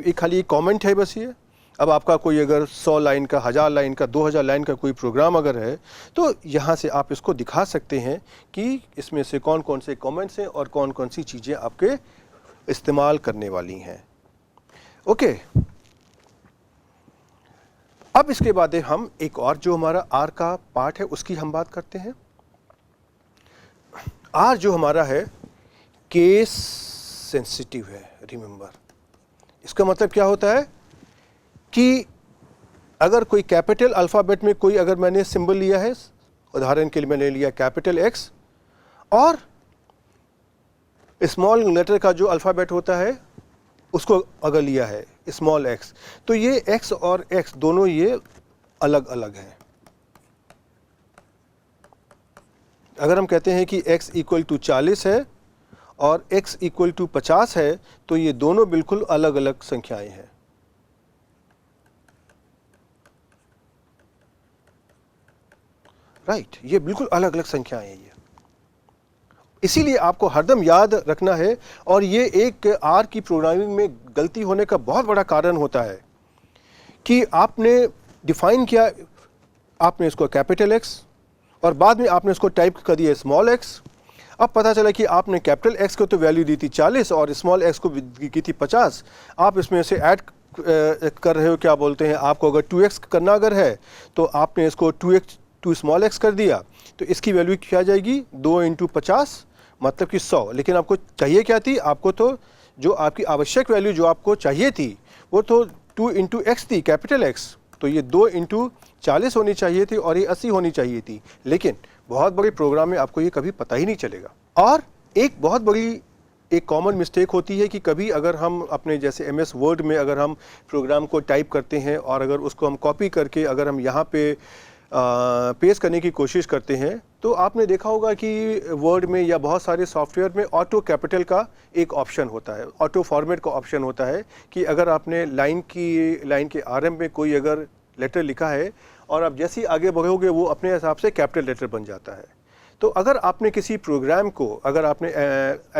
एक खाली एक कमेंट है बस ये। अब आपका कोई अगर 100 लाइन का, 1000 लाइन का, 2000 लाइन का कोई प्रोग्राम अगर है तो यहाँ से आप इसको दिखा सकते हैं कि इसमें से कौन कौन से कमेंट्स हैं और कौन कौन सी चीज़ें आपके इस्तेमाल करने वाली हैं। ओके, अब इसके बाद हम एक और जो हमारा आर का पार्ट है उसकी हम बात करते हैं। आर जो हमारा है केस सेंसिटिव है, रिमेंबर। इसका मतलब क्या होता है कि अगर कोई कैपिटल अल्फ़ाबेट में कोई अगर मैंने सिंबल लिया है, उदाहरण के लिए मैंने लिया कैपिटल एक्स, और स्मॉल लेटर का जो अल्फ़ाबेट होता है उसको अगर लिया है स्मॉल एक्स, तो ये एक्स और एक्स दोनों ये अलग अलग हैं। अगर हम कहते हैं कि x इक्वल टू 40 है और x इक्वल टू 50 है, तो ये दोनों बिल्कुल अलग अलग संख्याएं हैं। राइट, ये बिल्कुल अलग अलग संख्याएं हैं ये। इसीलिए आपको हरदम याद रखना है, और ये एक आर की प्रोग्रामिंग में गलती होने का बहुत बड़ा कारण होता है कि आपने डिफाइन किया, आपने इसको कैपिटल एक्स और बाद में आपने इसको टाइप कर दिया स्मॉल एक्स। अब पता चला कि आपने कैपिटल एक्स को तो वैल्यू दी थी 40 और स्मॉल एक्स को की थी 50। आप इसमें से ऐड कर रहे हो, क्या बोलते हैं, आपको अगर 2x करना अगर है तो आपने इसको 2 स्मॉल एक्स कर दिया, तो इसकी वैल्यू क्या आ जाएगी 2 × 50 मतलब कि 100। लेकिन आपको चाहिए क्या थी, आपको तो जो आपकी आवश्यक वैल्यू जो आपको चाहिए थी वो तो 2 × x थी, कैपिटल एक्स। तो ये 2 × 40 होनी चाहिए थी और ये 80 होनी चाहिए थी। लेकिन बहुत बड़े प्रोग्राम में आपको ये कभी पता ही नहीं चलेगा। और एक बहुत बड़ी एक कॉमन मिस्टेक होती है कि कभी अगर हम अपने जैसे MS वर्ड में अगर हम प्रोग्राम को टाइप करते हैं और अगर उसको हम कॉपी करके अगर हम यहाँ पे पेस्ट करने की कोशिश करते हैं, तो आपने देखा होगा कि वर्ड में या बहुत सारे सॉफ्टवेयर में ऑटो कैपिटल का एक ऑप्शन होता है, ऑटो फॉर्मेट का ऑप्शन होता है कि अगर आपने लाइन के आरंभ में कोई अगर लेटर लिखा है और आप जैसे ही आगे बढ़ोगे वो अपने हिसाब से कैपिटल लेटर बन जाता है। तो अगर आपने किसी प्रोग्राम को अगर आपने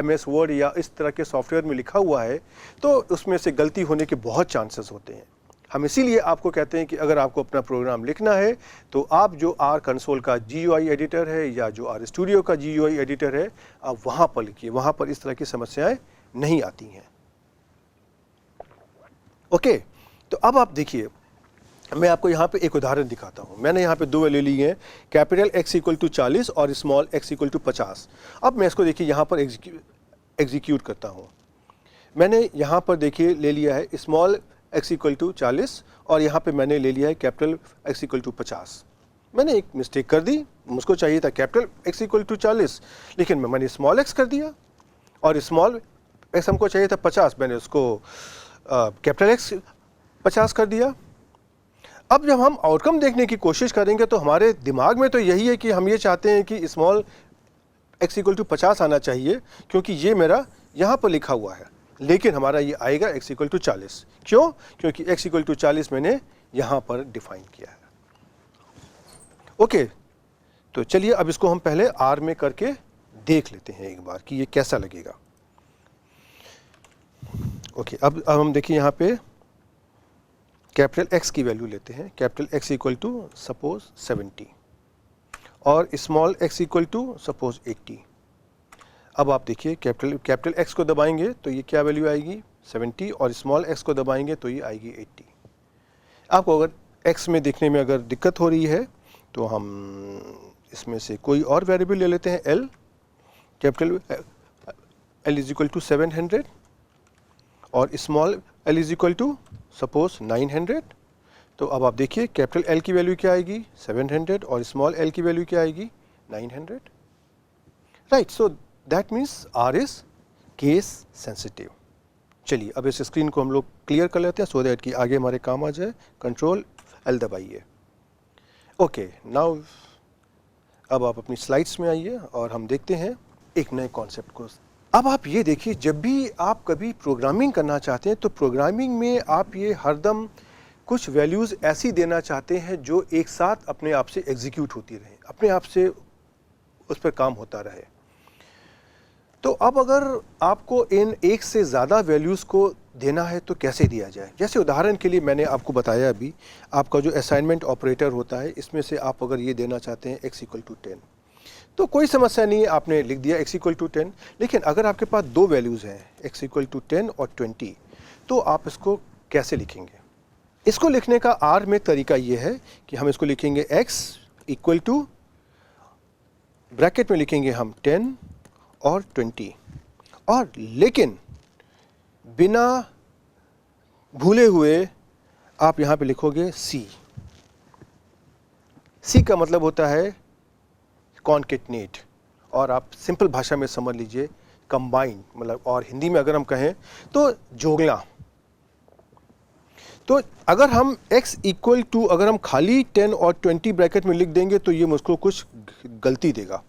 MS वर्ड या इस तरह के सॉफ्टवेयर में लिखा हुआ है तो उसमें से गलती होने के बहुत चांसेस होते हैं। हम इसीलिए आपको कहते हैं कि अगर आपको अपना प्रोग्राम लिखना है तो आप जो आर कंसोल का GUI एडिटर है या जो आर स्टूडियो का GUI एडिटर है, आप वहाँ पर लिखिए, वहाँ पर इस तरह की समस्याएं नहीं आती हैं। ओके, तो अब आप देखिए, मैं आपको यहाँ पे एक उदाहरण दिखाता हूँ। मैंने यहाँ पे 2 वैल्यू ली हैं, कैपिटल X इक्वल टू 40 और स्मॉल x इक्वल टू 50। अब मैं इसको देखिए यहाँ पर एग्जीक्यूट करता हूँ। मैंने यहाँ पर देखिए ले लिया है स्मॉल x इक्वल टू 40 और यहाँ पे मैंने ले लिया है कैपिटल X इक्वल टू 50। मैंने एक मिस्टेक कर दी, मुझको चाहिए था कैपिटल X इक्वल टू 40, लेकिन मैंने स्मॉल x कर दिया, और स्मॉल x हमको चाहिए था 50, मैंने उसको कैपिटल X 50 कर दिया। अब जब हम आउटकम देखने की कोशिश करेंगे तो हमारे दिमाग में तो यही है कि हम ये चाहते हैं कि स्मॉल x इक्वल टू 50 आना चाहिए, क्योंकि ये मेरा यहाँ पर लिखा हुआ है, लेकिन हमारा ये आएगा x इक्वल टू 40। क्यों? क्योंकि x इक्वल टू 40 मैंने यहाँ पर डिफाइन किया है। ओके, तो चलिए अब इसको हम पहले R में करके देख लेते हैं एक बार कि ये कैसा लगेगा। ओके, अब हम देखिए यहाँ पे कैपिटल X की वैल्यू लेते हैं। Capital X equal to suppose 70 और small x equal to suppose 80। अब आप देखिए कैपिटल X को दबाएंगे तो ये क्या वैल्यू आएगी 70, और स्मॉल x को दबाएंगे तो ये आएगी 80। आपको अगर x में देखने में अगर दिक्कत हो रही है तो हम इसमें से कोई और वेरिएबल ले लेते हैं L। Capital L is equal to 700 और small L is equal to suppose 900। तो अब आप देखिए कैपिटल L की वैल्यू क्या आएगी 700 और स्मॉल l की वैल्यू क्या आएगी 900। Right, so that means R is case sensitive. चलिए अब इस स्क्रीन को हम लोग क्लियर कर लेते हैं सो दैट कि आगे हमारे काम आ जाए। कंट्रोल L दबाइए। ओके, नाउ अब आप अपनी स्लाइड्स में आइए और हम देखते हैं एक नए कॉन्सेप्ट को। अब आप ये देखिए, जब भी आप कभी प्रोग्रामिंग करना चाहते हैं तो प्रोग्रामिंग में आप ये हरदम कुछ वैल्यूज़ ऐसी देना चाहते हैं जो एक साथ अपने आप से एग्जीक्यूट होती रहे, अपने आप से उस पर काम होता रहे। तो अब अगर आपको इन एक से ज़्यादा वैल्यूज़ को देना है तो कैसे दिया जाए। जैसे उदाहरण के लिए मैंने आपको बताया अभी, आपका जो असाइनमेंट ऑपरेटर होता है इसमें से आप अगर ये देना चाहते हैं x इक्वल टू 10, तो कोई समस्या नहीं है, आपने लिख दिया x इक्वल टू 10। लेकिन अगर आपके पास 2 वैल्यूज़ हैं x इक्वल टू 10 और 20, तो आप इसको कैसे लिखेंगे। इसको लिखने का आर में तरीका ये है कि हम इसको लिखेंगे x इक्वल टू, ब्रैकेट में लिखेंगे हम 10 और 20, और लेकिन बिना भूले हुए आप यहाँ पे लिखोगे c। c का मतलब होता है कॉन्केटनेट, और आप सिंपल भाषा में समझ लीजिए कंबाइन, मतलब, और हिंदी में अगर हम कहें तो जोड़ना। तो अगर हम x इक्वल टू, अगर हम खाली 10 और 20 ब्रैकेट में लिख देंगे तो ये मुझको कुछ गलती देगा।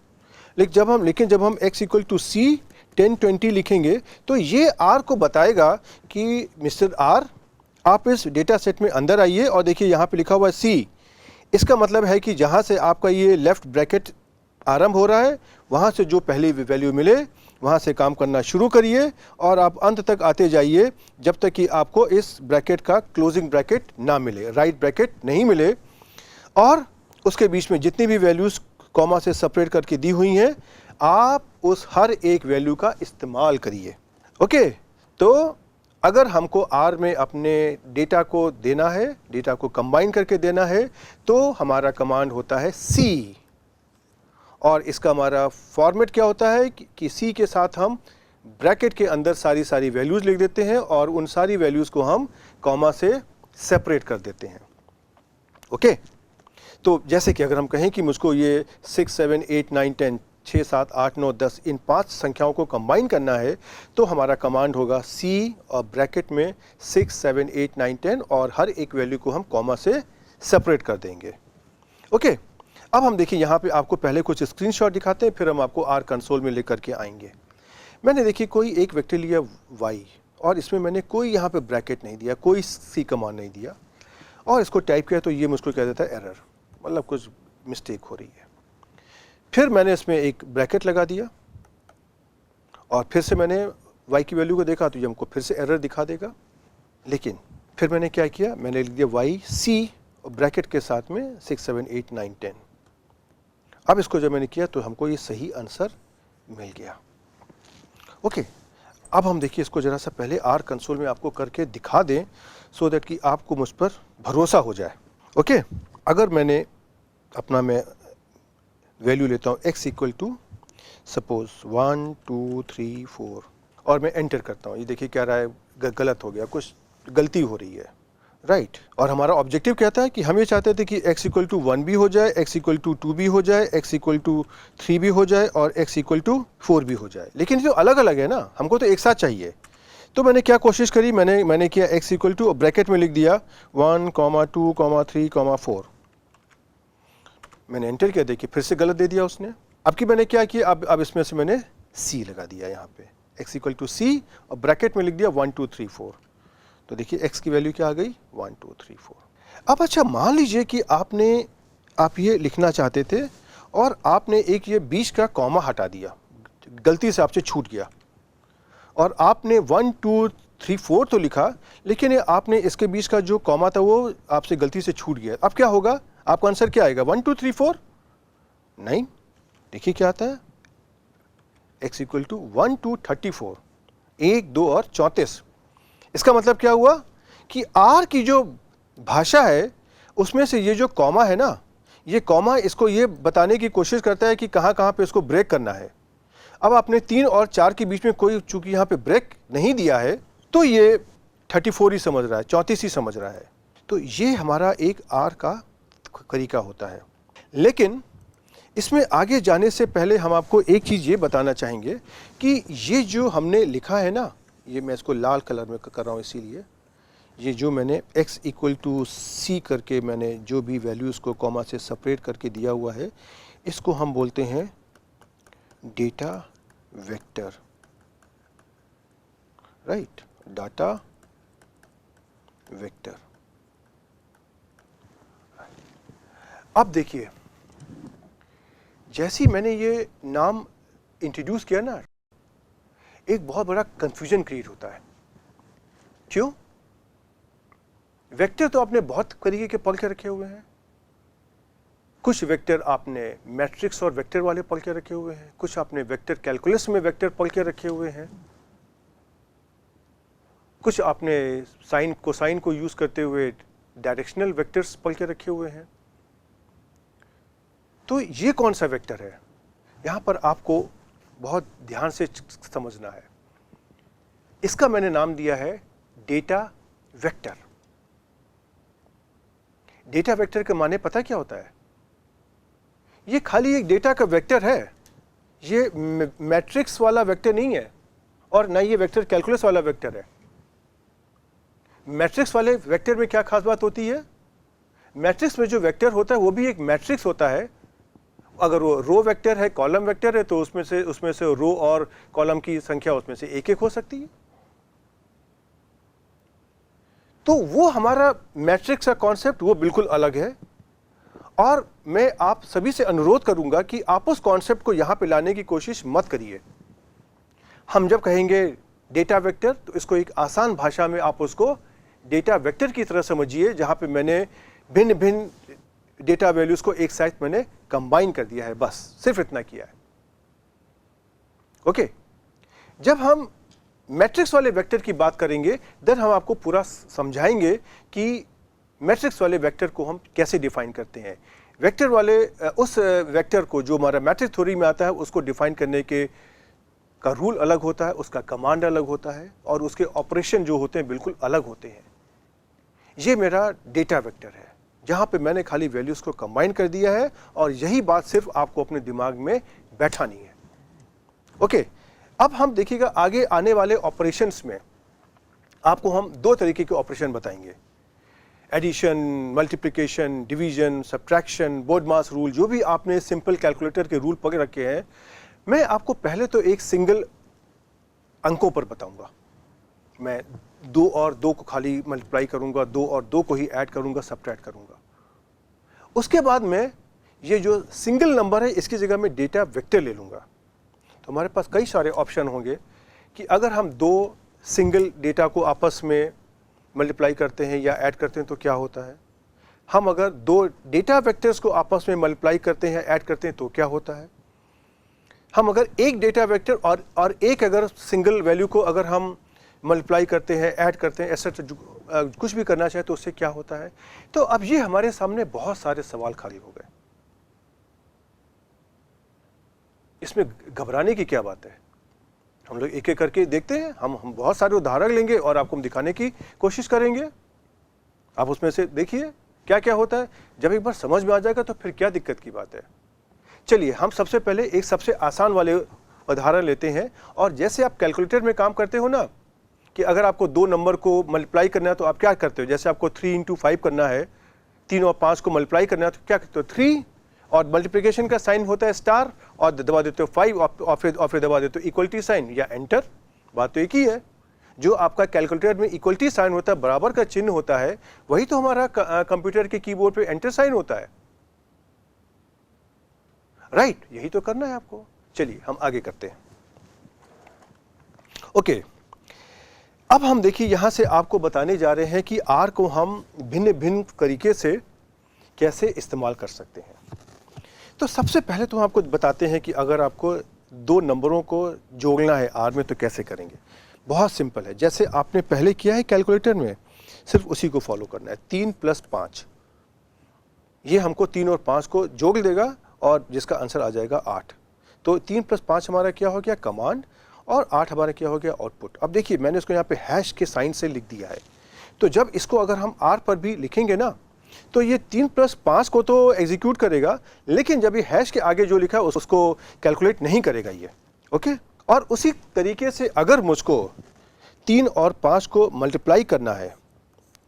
लेकिन जब हम x इक्वल टू c 10 20 लिखेंगे तो ये r को बताएगा कि मिस्टर r, आप इस डेटा सेट में अंदर आइए और देखिए यहाँ पे लिखा हुआ है c। इसका मतलब है कि जहाँ से आपका ये लेफ्ट ब्रैकेट आरंभ हो रहा है, वहाँ से जो पहली वैल्यू मिले वहाँ से काम करना शुरू करिए और आप अंत तक आते जाइए जब तक कि आपको इस ब्रैकेट का क्लोजिंग ब्रैकेट ना मिले, राइट ब्रैकेट नहीं मिले, और उसके बीच में जितनी भी वैल्यूज़ कॉमा से सेपरेट करके दी हुई हैं, आप उस हर एक वैल्यू का इस्तेमाल करिए। ओके, तो अगर हमको आर में अपने डेटा को देना है, डेटा को कंबाइन करके देना है, तो हमारा कमांड होता है सी, और इसका हमारा फॉर्मेट क्या होता है कि सी के साथ हम ब्रैकेट के अंदर सारी वैल्यूज़ लिख देते हैं और उन सारी वैल्यूज़ को हम कॉमा से सेपरेट कर देते हैं। ओके, तो जैसे कि अगर हम कहें कि मुझको ये 6 7 8 9 10 6 7 8 9 10 इन 5 संख्याओं को कंबाइन करना है, तो हमारा कमांड होगा सी और ब्रैकेट में 6 7 8 9 10, और हर एक वैल्यू को हम कॉमा से सेपरेट कर देंगे। ओके, अब हम देखिए यहाँ पे आपको पहले कुछ स्क्रीनशॉट दिखाते हैं, फिर हम आपको आर कंसोल में लेकर के आएंगे। मैंने देखिए कोई एक वेक्टर लिया y, और इसमें मैंने कोई यहाँ पे ब्रैकेट नहीं दिया, कोई सी कमांड नहीं दिया, और इसको टाइप किया तो ये मुझको कह देता है एरर, मतलब कुछ मिस्टेक हो रही है। फिर मैंने इसमें एक ब्रैकेट लगा दिया और फिर से मैंने y की वैल्यू को देखा तो ये हमको फिर से एरर दिखा देगा। लेकिन फिर मैंने क्या किया, मैंने लिख दिया y c और ब्रैकेट के साथ में 6 7 8 9 10। अब इसको जब मैंने किया तो हमको ये सही आंसर मिल गया। ओके, अब हम देखिए इसको ज़रा सा पहले आर कंसोल में आपको करके दिखा दें सो दैट कि आपको मुझ पर भरोसा हो जाए। ओके, अगर मैंने अपना मैं वैल्यू लेता हूँ x इक्वल टू सपोज 1 2 3 4 और मैं एंटर करता हूँ, ये देखिए क्या रहा है, गलत हो गया, कुछ गलती हो रही है, राइट। और हमारा ऑब्जेक्टिव कहता है कि हम ये चाहते थे कि x इक्वल टू 1 भी हो जाए, x इक्वल टू 2 भी हो जाए, x इक्वल टू 3 भी हो जाए और x इक्वल टू 4 भी हो जाए। लेकिन जो अलग अलग है ना, हमको तो एक साथ चाहिए। तो मैंने क्या कोशिश करी, मैंने किया x इक्वल टू, ब्रैकेट में लिख दिया 1 2 3 4। मैंने एंटर किया, देखिए फिर से गलत दे दिया उसने। अब की मैंने क्या किया, अब इसमें से मैंने c लगा दिया यहाँ पे, x इक्वल टू c और ब्रैकेट में लिख दिया 1 2 3 4। तो देखिए x की वैल्यू क्या आ गई, 1 2 3 4। अब अच्छा मान लीजिए कि आप ये लिखना चाहते थे और आपने एक ये बीच का कॉमा हटा दिया, गलती से आपसे छूट गया, और आपने 1 2 3 4 तो लिखा, लेकिन ये आपने इसके बीच का जो कॉमा था वो आपसे गलती से छूट गया। अब क्या होगा, आपका आंसर क्या आएगा, 1 2 3 4? नहीं, देखिए क्या आता है, x इक्वल टू 1 2 34, 1 2 और 34। इसका मतलब क्या हुआ कि आर की जो भाषा है उसमें से ये जो कॉमा है ना, ये कॉमा इसको ये बताने की कोशिश करता है कि कहाँ पे इसको ब्रेक करना है। अब आपने 3 और 4 के बीच में कोई चूंकि यहाँ पे ब्रेक नहीं दिया है तो ये 34 ही समझ रहा है, 34 ही समझ रहा है। तो ये हमारा एक आर का तरीका होता है। लेकिन इसमें आगे जाने से पहले हम आपको एक चीज़ ये बताना चाहेंगे कि ये जो हमने लिखा है ना, ये मैं इसको लाल कलर में कर रहा हूँ, इसीलिए ये जो मैंने x इक्वल टू c करके मैंने जो भी वैल्यूज़ को कॉमा से सेपरेट करके दिया हुआ है, इसको हम बोलते हैं data vector, right, data vector. अब देखिए, जैसे ही मैंने ये नाम इंट्रोड्यूस किया ना, एक बहुत बड़ा कंफ्यूजन क्रिएट होता है। क्यों? वेक्टर तो आपने बहुत तरीके के पल के रखे हुए हैं। कुछ वेक्टर आपने मैट्रिक्स और वेक्टर वाले पल के रखे हुए हैं, कुछ आपने वेक्टर कैलकुलस में वेक्टर पल के रखे हुए हैं, कुछ आपने साइन कोसाइन को यूज करते हुए डायरेक्शनल वेक्टर्स पल के रखे हुए हैं। तो ये कौन सा वेक्टर है, यहाँ पर आपको बहुत ध्यान से समझना है। इसका मैंने नाम दिया है डेटा वेक्टर। डेटा वेक्टर के माने पता क्या होता है? ये खाली एक डेटा का वेक्टर है, ये मैट्रिक्स वाला वेक्टर नहीं है और ना ये वेक्टर कैलकुलस वाला वेक्टर है। मैट्रिक्स वाले वेक्टर में क्या खास बात होती है? मैट्रिक्स में जो वेक्टर होता है वो भी एक मैट्रिक्स होता है। अगर वो रो वेक्टर है, कॉलम वेक्टर है, तो उसमें से रो और कॉलम की संख्या उसमें से एक एक हो सकती है। तो वो हमारा मैट्रिक्स का कॉन्सेप्ट वो बिल्कुल अलग है और मैं आप सभी से अनुरोध करूंगा कि आप उस कॉन्सेप्ट को यहां पे लाने की कोशिश मत करिए। हम जब कहेंगे डेटा वेक्टर तो इसको एक आसान भाषा में आप उसको डेटा वेक्टर की तरह समझिए, जहां पे मैंने भिन्न भिन्न डेटा वैल्यूज को एक साथ मैंने कंबाइन कर दिया है, बस सिर्फ इतना किया है। ओके, जब हम मैट्रिक्स वाले वेक्टर की बात करेंगे देन हम आपको पूरा समझाएंगे कि मैट्रिक्स वाले वेक्टर को हम कैसे डिफाइन करते हैं। वेक्टर वाले उस वेक्टर को जो हमारा मैट्रिक्स थ्योरी में आता है उसको डिफाइन करने के का रूल अलग होता है, उसका कमांड अलग होता है और उसके ऑपरेशन जो होते हैं बिल्कुल अलग होते हैं। ये मेरा डेटा वेक्टर है जहां पे मैंने खाली वैल्यूज को कंबाइन कर दिया है और यही बात सिर्फ आपको अपने दिमाग में बैठानी है। ओके, अब हम देखिएगा आगे आने वाले ऑपरेशंस में आपको हम दो तरीके के ऑपरेशन बताएंगे, addition, multiplication, division, subtraction, BODMAS rule, जो भी आपने सिंपल कैलकुलेटर के रूल पकड़ रखे हैं। मैं आपको पहले तो एक सिंगल अंकों पर बताऊंगा। मैं 2 और 2 को खाली मल्टीप्लाई करूंगा, 2 और 2 को ही ऐड करूंगा, सब्ट्रैक्ट करूंगा। उसके बाद में ये जो सिंगल नंबर है इसकी जगह मैं डेटा वेक्टर ले लूंगा। तो हमारे पास कई सारे ऑप्शन होंगे कि अगर हम 2 सिंगल डेटा को आपस में मल्टीप्लाई करते हैं या ऐड करते हैं तो क्या होता है। हम अगर 2 डेटा वेक्टर्स को आपस में मल्टीप्लाई करते हैं, ऐड करते हैं तो क्या होता है। हम अगर एक डेटा वेक्टर और एक अगर सिंगल वैल्यू को अगर हम मल्टीप्लाई करते हैं, ऐड करते हैं, ऐसा कुछ भी करना चाहे तो उससे क्या होता है। तो अब ये हमारे सामने बहुत सारे सवाल खाली हो गए। इसमें घबराने की क्या बात है, हम लोग एक एक करके देखते हैं। हम बहुत सारे उदाहरण लेंगे और आपको हम दिखाने की कोशिश करेंगे। आप उसमें से देखिए क्या क्या होता है। जब एक बार समझ में आ जाएगा तो फिर क्या दिक्कत की बात है। चलिए हम सबसे पहले एक सबसे आसान वाले उदाहरण लेते हैं। और जैसे आप कैलकुलेटर में काम करते हो ना, कि अगर आपको 2 नंबर को मल्टीप्लाई करना है तो आप क्या करते हो। जैसे आपको 3 × 5 करना है, 3 और 5 को मल्टीप्लाई करना है तो क्या करते हो, 3 और मल्टीप्लिकेशन का साइन होता है स्टार और दबा देते हो 5 और फिर दबा देते हो इक्वलिटी साइन या एंटर। बात तो एक ही है। जो आपका कैलकुलेटर में इक्वलिटी साइन होता है, बराबर का चिन्ह होता है, वही तो हमारा कंप्यूटर के कीबोर्ड पे एंटर साइन होता है। राइट, यही तो करना है आपको। चलिए हम आगे करते हैं। ओके, अब हम देखिए यहां से आपको बताने जा रहे हैं कि आर को हम भिन्न भिन्न तरीके से कैसे इस्तेमाल कर सकते हैं। तो सबसे पहले तो हम आपको बताते हैं कि अगर आपको 2 नंबरों को जोड़ना है आर में तो कैसे करेंगे। बहुत सिंपल है, जैसे आपने पहले किया है कैलकुलेटर में, सिर्फ उसी को फॉलो करना है। 3 + 5 ये हमको 3 और 5 को जोड़ देगा और जिसका आंसर आ जाएगा 8। तो 3 + 5 हमारा क्या हो गया, कमांड, और 8 हमारा क्या हो गया, आउटपुट। अब देखिए मैंने इसको यहाँ पे हैश के साइन से लिख दिया है। तो जब इसको अगर हम आर पर भी लिखेंगे ना तो ये 3 + 5 को तो एग्जीक्यूट करेगा, लेकिन जब ये हैश के आगे जो लिखा है उसको कैलकुलेट नहीं करेगा ये। ओके, और उसी तरीके से अगर मुझको 3 और 5 को मल्टीप्लाई करना है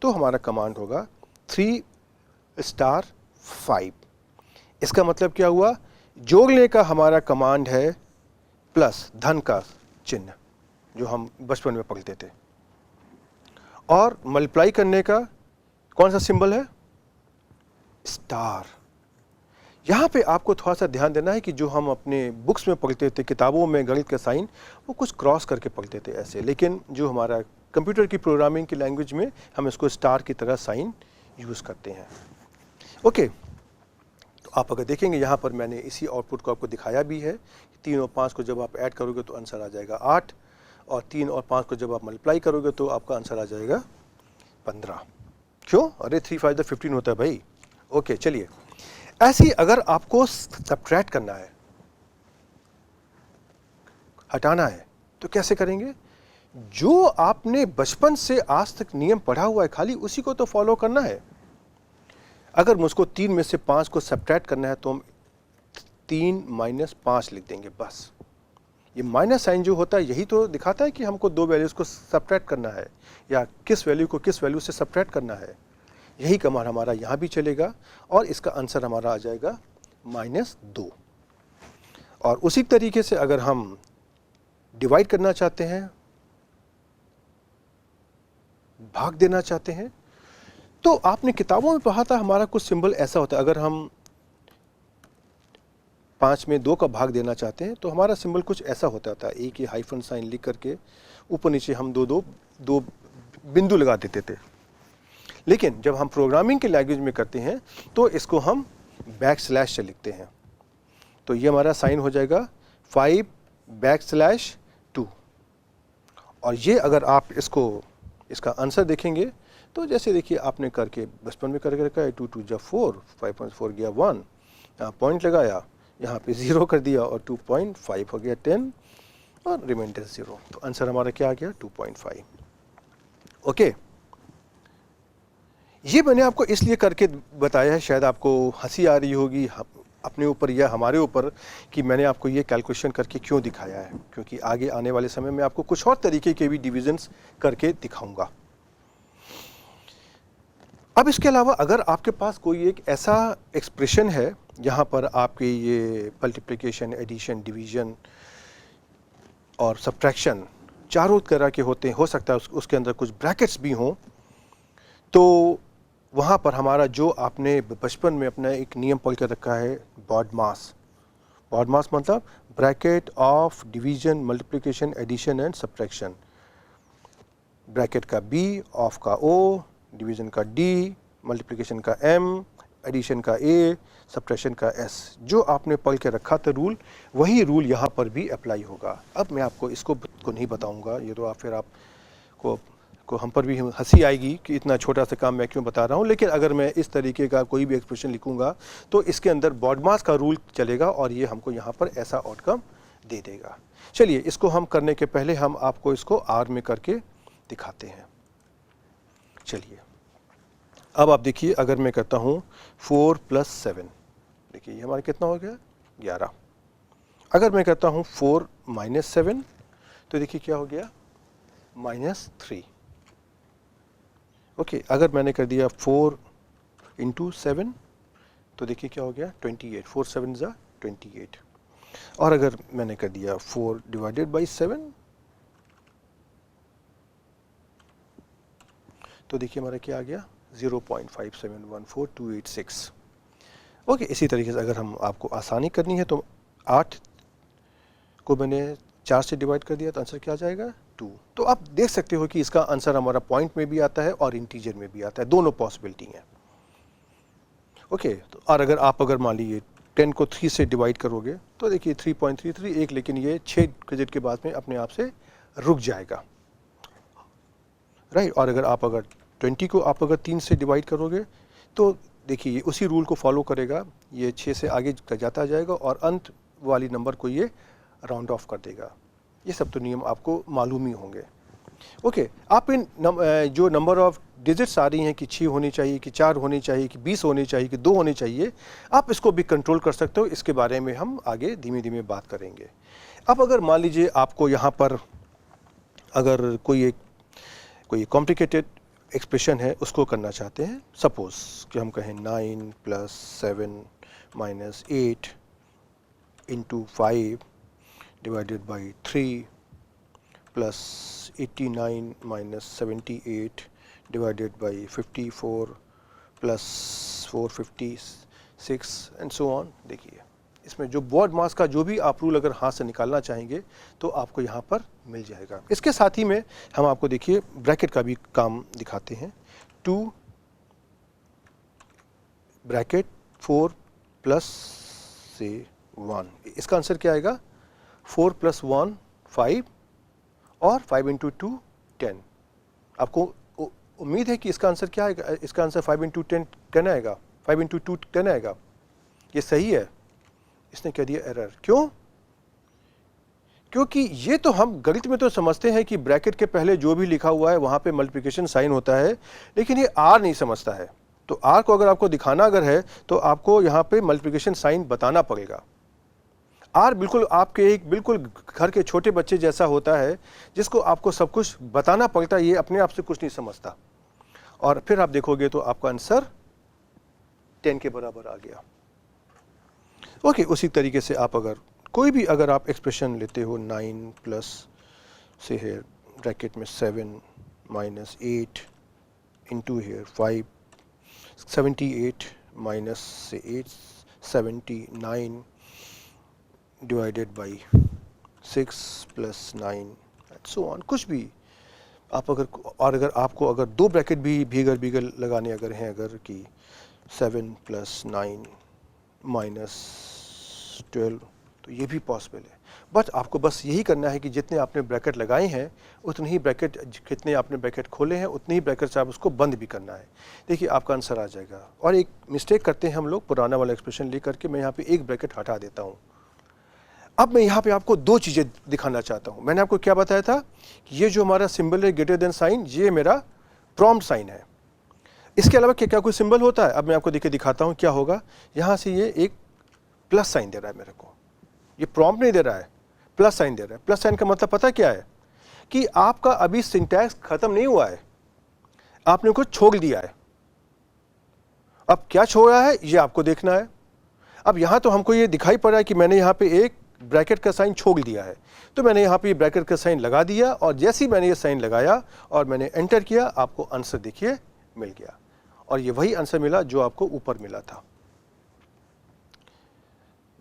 तो हमारा कमांड होगा 3 * 5। इसका मतलब क्या हुआ, जोड़ने का हमारा कमांड है प्लस धन का चिन्ह जो हम बचपन में पढ़ते थे, और मल्टीप्लाई करने का कौन सा सिंबल है, स्टार। यहाँ पे आपको थोड़ा सा ध्यान देना है कि जो हम अपने बुक्स में पढ़ते थे, किताबों में गणित के साइन, वो कुछ क्रॉस करके पढ़ते थे ऐसे, लेकिन जो हमारा कंप्यूटर की प्रोग्रामिंग की लैंग्वेज में हम इसको स्टार की तरह साइन यूज़ करते हैं। ओके, तो आप अगर देखेंगे यहाँ पर मैंने इसी आउटपुट को आपको दिखाया भी है। 3 और 5 को जब आप ऐड करोगे तो आंसर आ जाएगा 8, और 3 और 5 को जब आप मल्टीप्लाई करोगे तो आपका आंसर आ जाएगा 15। क्यों? अरे 3 5 15 होता है भाई। ओके चलिए, ऐसे ही अगर आपको सब्ट्रैक्ट करना है, हटाना है, तो कैसे करेंगे? जो आपने बचपन से आज तक नियम पढ़ा हुआ है खाली उसी को तो फॉलो करना है। अगर मुझको 3 में से 5 को सब्ट्रैक्ट करना है तो हम 3 माइनस 5 लिख देंगे बस। ये माइनस साइन जो होता है यही तो दिखाता है कि हमको दो वैल्यूज़ को सब्ट्रैक्ट करना है या किस वैल्यू को किस वैल्यू से सब्ट्रैक्ट करना है। यही कमांड हमारा यहाँ भी चलेगा और इसका आंसर हमारा आ जाएगा -2। और उसी तरीके से अगर हम डिवाइड करना चाहते हैं, भाग देना चाहते हैं, तो आपने किताबों में पढ़ा था हमारा कुछ सिंबल ऐसा होता है। अगर हम 5 में 2 का भाग देना चाहते हैं तो हमारा सिंबल कुछ ऐसा होता था। एक ही हाइफन साइन लिख करके ऊपर नीचे हम दो बिंदु लगा देते थे। लेकिन जब हम प्रोग्रामिंग के लैंग्वेज में करते हैं तो इसको हम बैकस्लैश से लिखते हैं। तो ये हमारा साइन हो जाएगा 5\2। और ये अगर आप इसका आंसर देखेंगे तो जैसे देखिए आपने करके बचपन में करके रखा है 2 2 जा 4, 5.4 गया 1, यहाँ पॉइंट लगाया, यहाँ पे 0 कर दिया और 2.5 हो गया 10 और रिमाइंडर 0। तो आंसर हमारा क्या आ गया 2.5। ओके, ये मैंने आपको इसलिए करके बताया है, शायद आपको हंसी आ रही होगी अपने ऊपर या हमारे ऊपर कि मैंने आपको ये कैलकुलेशन करके क्यों दिखाया है, क्योंकि आगे आने वाले समय में आपको कुछ और तरीके के भी डिविजन्स करके दिखाऊंगा। अब इसके अलावा अगर आपके पास कोई एक ऐसा एक्सप्रेशन है यहाँ पर आपके ये मल्टीप्लिकेशन, एडिशन, डिवीजन और सब्ट्रैक्शन चारों तरह के होते हैं, हो सकता है उसके अंदर कुछ ब्रैकेट्स भी हों, तो वहाँ पर हमारा जो आपने बचपन में अपना एक नियम पढ़ कर रखा है BODMAS मतलब bracket of division, multiplication, addition and subtraction. Bracket का B, ऑफ का O, डिवीजन का D, मल्टीप्लिकेशन का M, एडिशन का A, सब्ट्रैक्शन का S। जो आपने पढ़ के रखा था रूल, वही रूल यहाँ पर भी अप्लाई होगा। अब मैं आपको इसको नहीं बताऊँगा, ये तो फिर आपको हम पर भी हंसी आएगी कि इतना छोटा सा काम मैं क्यों बता रहा हूँ। लेकिन अगर मैं इस तरीके का कोई भी एक्सप्रेशन लिखूंगा तो इसके अंदर BODMAS का रूल चलेगा और ये हमको यहाँ पर ऐसा आउटकम दे देगा। चलिए, इसको हम करने के पहले हम आपको इसको R में करके दिखाते हैं। चलिए, अब आप देखिए, अगर मैं करता हूँ 4 + 7, देखिए ये हमारा कितना हो गया 11। अगर मैं करता हूँ 4 - 7 तो देखिए क्या हो गया -3। ओके, अगर मैंने कर दिया 4 × 7 तो देखिए क्या हो गया 28। 4 7 = 28। और अगर मैंने कर दिया 4 / 7 तो देखिए हमारा क्या आ गया 0.5714,286। ओके, इसी तरीके से अगर हम आपको आसानी करनी है तो 8 को मैंने 4 से डिवाइड कर दिया तो आंसर क्या आ जाएगा 2। तो आप देख सकते हो कि इसका आंसर हमारा पॉइंट में भी आता है और इंटीजर में भी आता है, दोनों पॉसिबिलिटी हैं। ओके, तो और अगर मान लीजिए 10 को 3 से डिवाइड करोगे तो देखिए 3.33 लेकिन ये 6 डिजिट के बाद में अपने आप से रुक जाएगा, राइट। और अगर 20 को अगर 3 से डिवाइड करोगे तो देखिए ये उसी रूल को फॉलो करेगा, ये 6 से आगे जाता जाएगा और अंत वाली नंबर को ये राउंड ऑफ कर देगा। ये सब तो नियम आपको मालूम ही होंगे। ओके, आप इन जो नंबर ऑफ डिजिट्स आ रही हैं कि 6 होनी चाहिए, कि 4 होनी चाहिए, कि 20 होनी चाहिए, कि 2 होनी चाहिए, आप इसको भी कंट्रोल कर सकते हो। इसके बारे में हम आगे धीमे धीमे बात करेंगे। अब अगर मान लीजिए आपको यहाँ पर अगर कोई कॉम्प्लिकेटेड एक्सप्रेशन है उसको करना चाहते हैं, सपोज कि हम कहें 9 + 7 - 8 × 5 / 3 + 89 - 78 / 54 + 456 एंड सो ऑन। देखिए इसमें जो BODMAS का जो भी आप रूल अगर हाथ से निकालना चाहेंगे तो आपको यहाँ पर मिल जाएगा। इसके साथ ही में हम आपको देखिए ब्रैकेट का भी काम दिखाते हैं। 2 ब्रैकेट 4 + 1, इसका आंसर क्या आएगा 4 + 1 5 और 5 × 2 10। आपको उम्मीद है कि इसका आंसर क्या आएगा? इसका आंसर 5 इंटू 10 10 आएगा, 5 इंटू 2 10 आएगा। ये सही है। इसने कह दिया एरर। क्यों? क्योंकि ये तो हम गणित में तो समझते हैं कि ब्रैकेट के पहले जो भी लिखा हुआ है वहाँ पे मल्टीप्लिकेशन साइन होता है, लेकिन ये आर नहीं समझता है। तो आर को अगर आपको दिखाना अगर है तो आपको यहाँ पे मल्टीप्लिकेशन साइन बताना पड़ेगा। आर बिल्कुल आपके एक बिल्कुल घर के छोटे बच्चे जैसा होता है जिसको आपको सब कुछ बताना पड़ता है, ये अपने आप से कुछ नहीं समझता। और फिर आप देखोगे तो आपका आंसर 10 के बराबर आ गया। ओके, उसी तरीके से आप अगर कोई भी अगर आप एक्सप्रेशन लेते हो 9 प्लस से है ब्रैकेट में 7 माइनस 8 इंटू हेयर 5, 78 माइनस से 8 79 divided by 6 plus 9 and so on. कुछ भी आप अगर, और अगर आपको अगर दो ब्रैकेट भी भीगर भीगर लगाने अगर हैं, अगर कि 7 प्लस 9 माइनस 12, तो ये भी पॉसिबल है। बट आपको बस यही करना है कि जितने आपने ब्रैकेट लगाए हैं उतने ही ब्रैकेट, कितने आपने ब्रैकेट खोले हैं उतने ही ब्रैकेट से आप उसको बंद भी करना है। देखिए आपका आंसर आ जाएगा। और एक मिस्टेक करते हैं हम लोग, पुराना वाला एक्सप्रेशन ले करके मैं यहाँ पे एक ब्रैकेट हटा देता हूँ। अब मैं यहाँ पे आपको दो चीज़ें दिखाना चाहता हूँ। मैंने आपको क्या बताया था कि ये जो हमारा सिंबल है ग्रेटर देन साइन, ये मेरा प्रॉम्प्ट साइन है। इसके अलावा क्या क्या कोई सिंबल होता है? अब मैं आपको देखिए दिखाता हूँ क्या होगा। यहाँ से ये एक प्लस साइन दे रहा है मेरे को, ये प्रॉम्प्ट नहीं दे रहा है, प्लस साइन दे रहा है। प्लस साइन का मतलब पता क्या है कि आपका अभी सिंटैक्स खत्म नहीं हुआ है, आपने कुछ छोड़ दिया है। अब क्या छोड़ा है ये आपको देखना है। अब यहाँ तो हमको ये दिखाई पड़ रहा है कि मैंने यहाँ पे एक ब्रैकेट का साइन छोड़ दिया है, तो मैंने यहाँ पे ब्रैकेट का साइन लगा दिया और जैसे ही मैंने ये साइन लगाया और मैंने एंटर किया, आपको आंसर देखिए मिल गया। और ये वही आंसर मिला जो आपको ऊपर मिला था।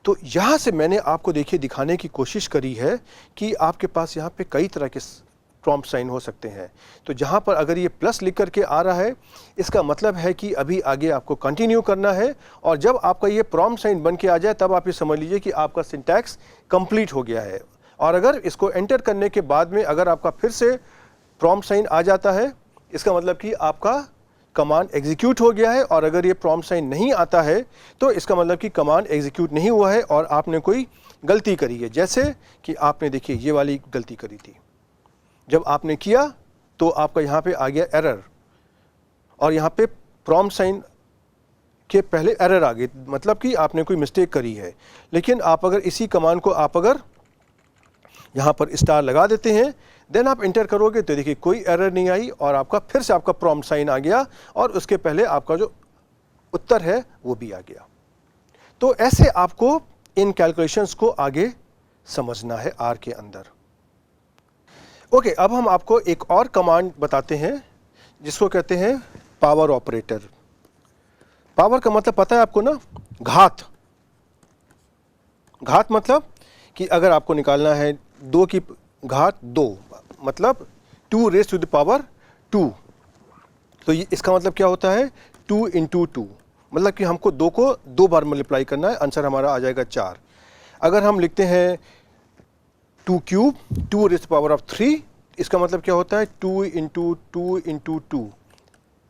तो यहाँ से मैंने आपको देखिए दिखाने की कोशिश करी है कि आपके पास यहाँ पे कई तरह के प्रॉम्प्ट साइन हो सकते हैं। तो जहाँ पर अगर ये प्लस लिख करके आ रहा है, इसका मतलब है कि अभी आगे आपको कंटिन्यू करना है। और जब आपका ये प्रॉम्प्ट साइन बन के आ जाए तब आप ये समझ लीजिए कि आपका सिंटैक्स कंप्लीट हो गया है। और अगर इसको एंटर करने के बाद में अगर आपका फिर से प्रॉम्प्ट साइन आ जाता है, इसका मतलब कि आपका कमांड एग्जीक्यूट हो गया है। और अगर ये प्रॉम्प्ट साइन नहीं आता है तो इसका मतलब कि कमांड एग्जीक्यूट नहीं हुआ है और आपने कोई गलती करी है। जैसे कि आपने देखिए ये वाली गलती करी थी, जब आपने किया तो आपका यहाँ पे आ गया एरर, और यहाँ पे प्रॉम्प्ट साइन के पहले एरर आ गई, मतलब कि आपने कोई मिस्टेक करी है। लेकिन आप अगर इसी कमांड को आप अगर यहाँ पर स्टार लगा देते हैं, देन आप इंटर करोगे तो देखिए कोई एरर नहीं आई और आपका फिर से आपका प्रॉम्प्ट साइन आ गया और उसके पहले आपका जो उत्तर है वो भी आ गया। तो ऐसे आपको इन कैलकुलेशंस को आगे समझना है आर के अंदर। ओके, अब हम आपको एक और कमांड बताते हैं जिसको कहते हैं पावर ऑपरेटर। पावर का मतलब पता है आपको ना? घात। घात मतलब कि अगर आपको निकालना है 2 की घात 2, मतलब 2 रेज़ टू द पावर 2, तो ये इसका मतलब क्या होता है? 2 इंटू 2, मतलब कि हमको 2 को 2 बार मल्टीप्लाई करना है, आंसर हमारा आ जाएगा 4। अगर हम लिखते हैं 2 cube 2 raise to power of 3, इसका मतलब क्या होता है? 2 इंटू 2 इंटू 2,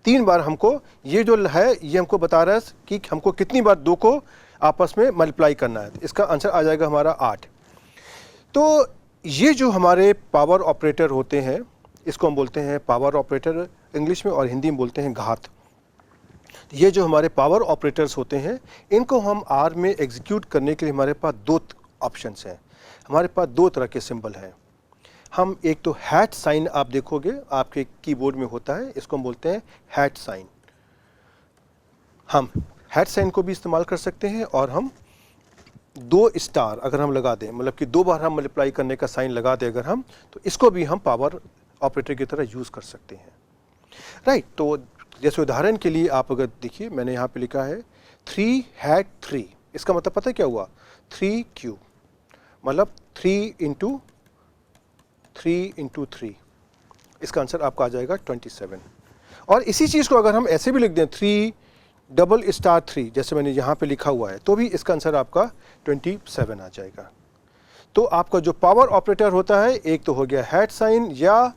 3 बार हमको ये जो है ये हमको बता रहा है कि हमको कितनी बार 2 को आपस में मल्टीप्लाई करना है। इसका आंसर आ जाएगा हमारा 8। तो ये जो हमारे पावर ऑपरेटर होते हैं इसको हम बोलते हैं पावर ऑपरेटर इंग्लिश में, और हिंदी में बोलते हैं घात। ये जो हमारे पावर ऑपरेटर्स होते हैं इनको हम आर में एग्जीक्यूट करने के लिए हमारे पास 2 ऑप्शंस हैं। हमारे पास 2 तरह के सिंबल हैं। हम एक तो हैट साइन आप देखोगे आपके कीबोर्ड में होता है, इसको हम बोलते हैं हैट साइन। हम हैट साइन को भी इस्तेमाल कर सकते हैं और हम 2 स्टार अगर हम लगा दें, मतलब कि 2 बार हम मल्टीप्लाई करने का साइन लगा दें अगर हम, तो इसको भी हम पावर ऑपरेटर की तरह यूज़ कर सकते हैं। राइट, तो जैसे उदाहरण के लिए आप अगर देखिए मैंने यहाँ पे लिखा है 3 हैट 3, इसका मतलब पता है क्या हुआ? 3 क्यूब, मतलब 3 इंटू 3, इसका आंसर आपका आ जाएगा 27। और इसी चीज़ को अगर हम ऐसे भी लिख दें 3 डबल स्टार 3, जैसे मैंने यहाँ पे लिखा हुआ है, तो भी इसका आंसर आपका 27 आ जाएगा। तो आपका जो पावर ऑपरेटर होता है एक तो हो गया हैट साइन या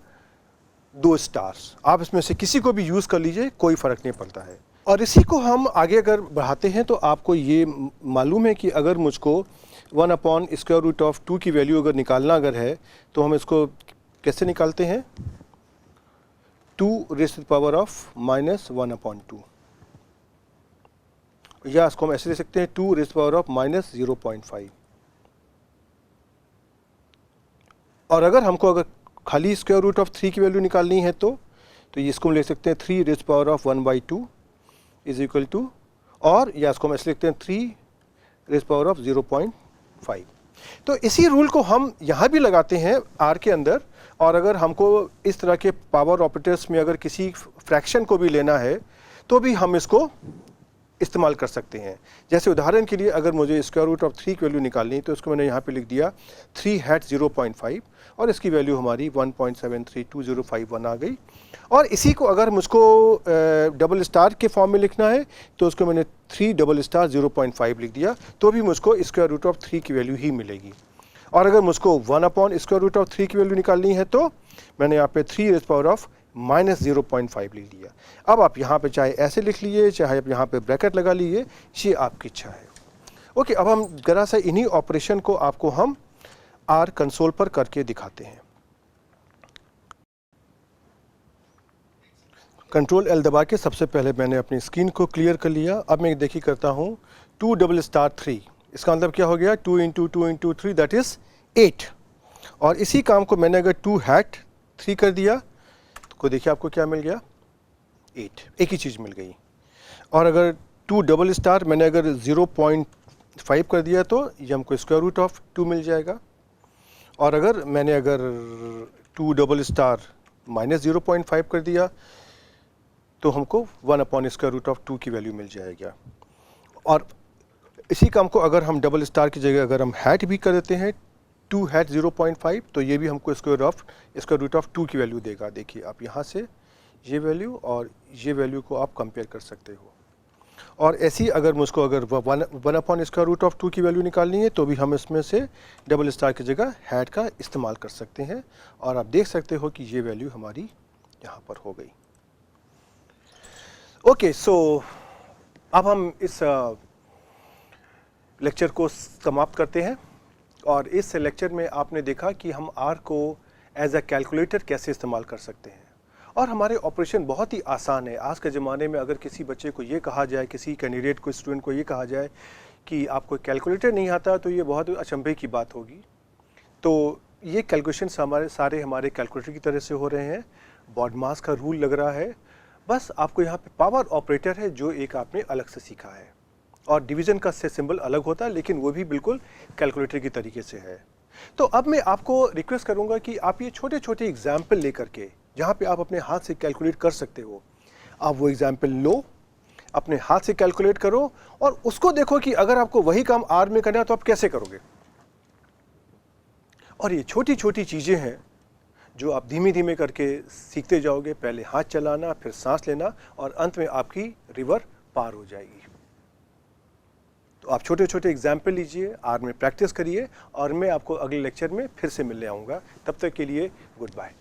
2 स्टार्स, आप इसमें से किसी को भी यूज़ कर लीजिए, कोई फ़र्क नहीं पड़ता है। और इसी को हम आगे अगर बढ़ाते हैं तो आपको ये मालूम है कि अगर मुझको 1/√2 की वैल्यू अगर निकालना अगर है तो हम इसको कैसे निकालते हैं, 2⁻⁻⁻², या इसको हम ऐसे दे सकते हैं 2⁻⁻⁻0.5। और अगर हमको अगर खाली √3 की वैल्यू निकालनी है तो इसको हम ले सकते हैं 3⁻1/2 इज इक्वल टू, और या इसको हम ऐसे लिखते हैं 3⁻0.5। तो इसी रूल को हम यहाँ भी लगाते हैं आर के अंदर। और अगर हमको इस तरह के पावर ऑपरेटर्स में अगर किसी फ्रैक्शन को भी लेना है तो भी हम इसको इस्तेमाल कर सकते हैं। जैसे उदाहरण के लिए अगर मुझे √3 की वैल्यू निकालनी है तो इसको मैंने यहाँ पे लिख दिया 3⁻0.5 और इसकी वैल्यू हमारी 1.732051 आ गई। और इसी को अगर मुझको डबल स्टार के फॉर्म में लिखना है तो उसको मैंने 3⁻0.5 लिख दिया, तो भी मुझको √3 की वैल्यू ही मिलेगी। और अगर मुझको 1/√3 की वैल्यू निकालनी है तो मैंने यहाँ पे 3⁻⁻0.5 लिख दिया। अब आप यहाँ पे चाहे ऐसे लिख लीजिए, चाहे आप यहाँ पे ब्रैकेट लगा लीजिए, ये आपकी इच्छा है। ओके, अब हम जरा सा इन्हीं ऑपरेशन को आपको हम आर कंसोल पर करके दिखाते हैं। कंट्रोल एल दबा के सबसे पहले मैंने अपनी स्क्रीन को क्लियर कर लिया। अब मैं देखिए करता हूँ 2⁻3, इसका मतलब क्या हो गया, 2 × 2 × 3 दैट इज़ 8। और इसी काम को मैंने अगर 2⁻3 कर दिया तो देखिए आपको क्या मिल गया, 8, एक ही चीज़ मिल गई। और अगर 2 मैंने अगर 0.5 कर दिया तो ये हमको √2 मिल जाएगा। और अगर मैंने अगर 2 -0.5 कर दिया तो हमको 1/√2 की वैल्यू मिल जाएगा। और इसी काम को अगर हम डबल स्टार की जगह अगर हम हैट भी कर देते हैं 2⁻0.5 तो ये भी हमको √2 की वैल्यू देगा। देखिए आप यहाँ से ये वैल्यू और ये वैल्यू को आप कंपेयर कर सकते हो। और ऐसी अगर मुझको अगर 1/√2 की वैल्यू निकालनी है तो भी हम इसमें से डबल स्टार की जगह हैट का इस्तेमाल कर सकते हैं। और आप देख सकते हो कि ये वैल्यू हमारी यहाँ पर हो गई। ओके, सो अब हम इस लेक्चर को समाप्त करते हैं। और इस लेक्चर में आपने देखा कि हम आर को एज अ कैलकुलेटर कैसे इस्तेमाल कर सकते हैं। और हमारे ऑपरेशन बहुत ही आसान है। आज के ज़माने में अगर किसी बच्चे को ये कहा जाए, किसी कैंडिडेट को, स्टूडेंट को ये कहा जाए कि आपको कैलकुलेटर नहीं आता, तो ये बहुत अचंभे की बात होगी। तो ये कैलकुलेशंस हमारे कैलकुलेटर की तरह से हो रहे हैं। बॉडमास का रूल लग रहा है, बस आपको यहाँ पे पावर ऑपरेटर है जो एक आपने अलग से सीखा है। और डिवीज़न का से सिंबल अलग होता है, लेकिन वो भी बिल्कुल कैलकुलेटर की तरीके से है। तो अब मैं आपको रिक्वेस्ट करूँगा कि आप ये छोटे छोटे एग्जाम्पल लेकर के, जहाँ पे आप अपने हाथ से कैलकुलेट कर सकते हो, आप वो एग्जाम्पल लो, अपने हाथ से कैलकुलेट करो और उसको देखो कि अगर आपको वही काम आर में करना है तो आप कैसे करोगे। और ये छोटी छोटी चीज़ें हैं जो आप धीमे धीमे करके सीखते जाओगे। पहले हाथ चलाना, फिर सांस लेना, और अंत में आपकी रिवर पार हो जाएगी। तो आप छोटे छोटे एग्जाम्पल लीजिए, आर में प्रैक्टिस करिए, और मैं आपको अगले लेक्चर में फिर से मिलने आऊँगा। तब तक के लिए गुड बाय।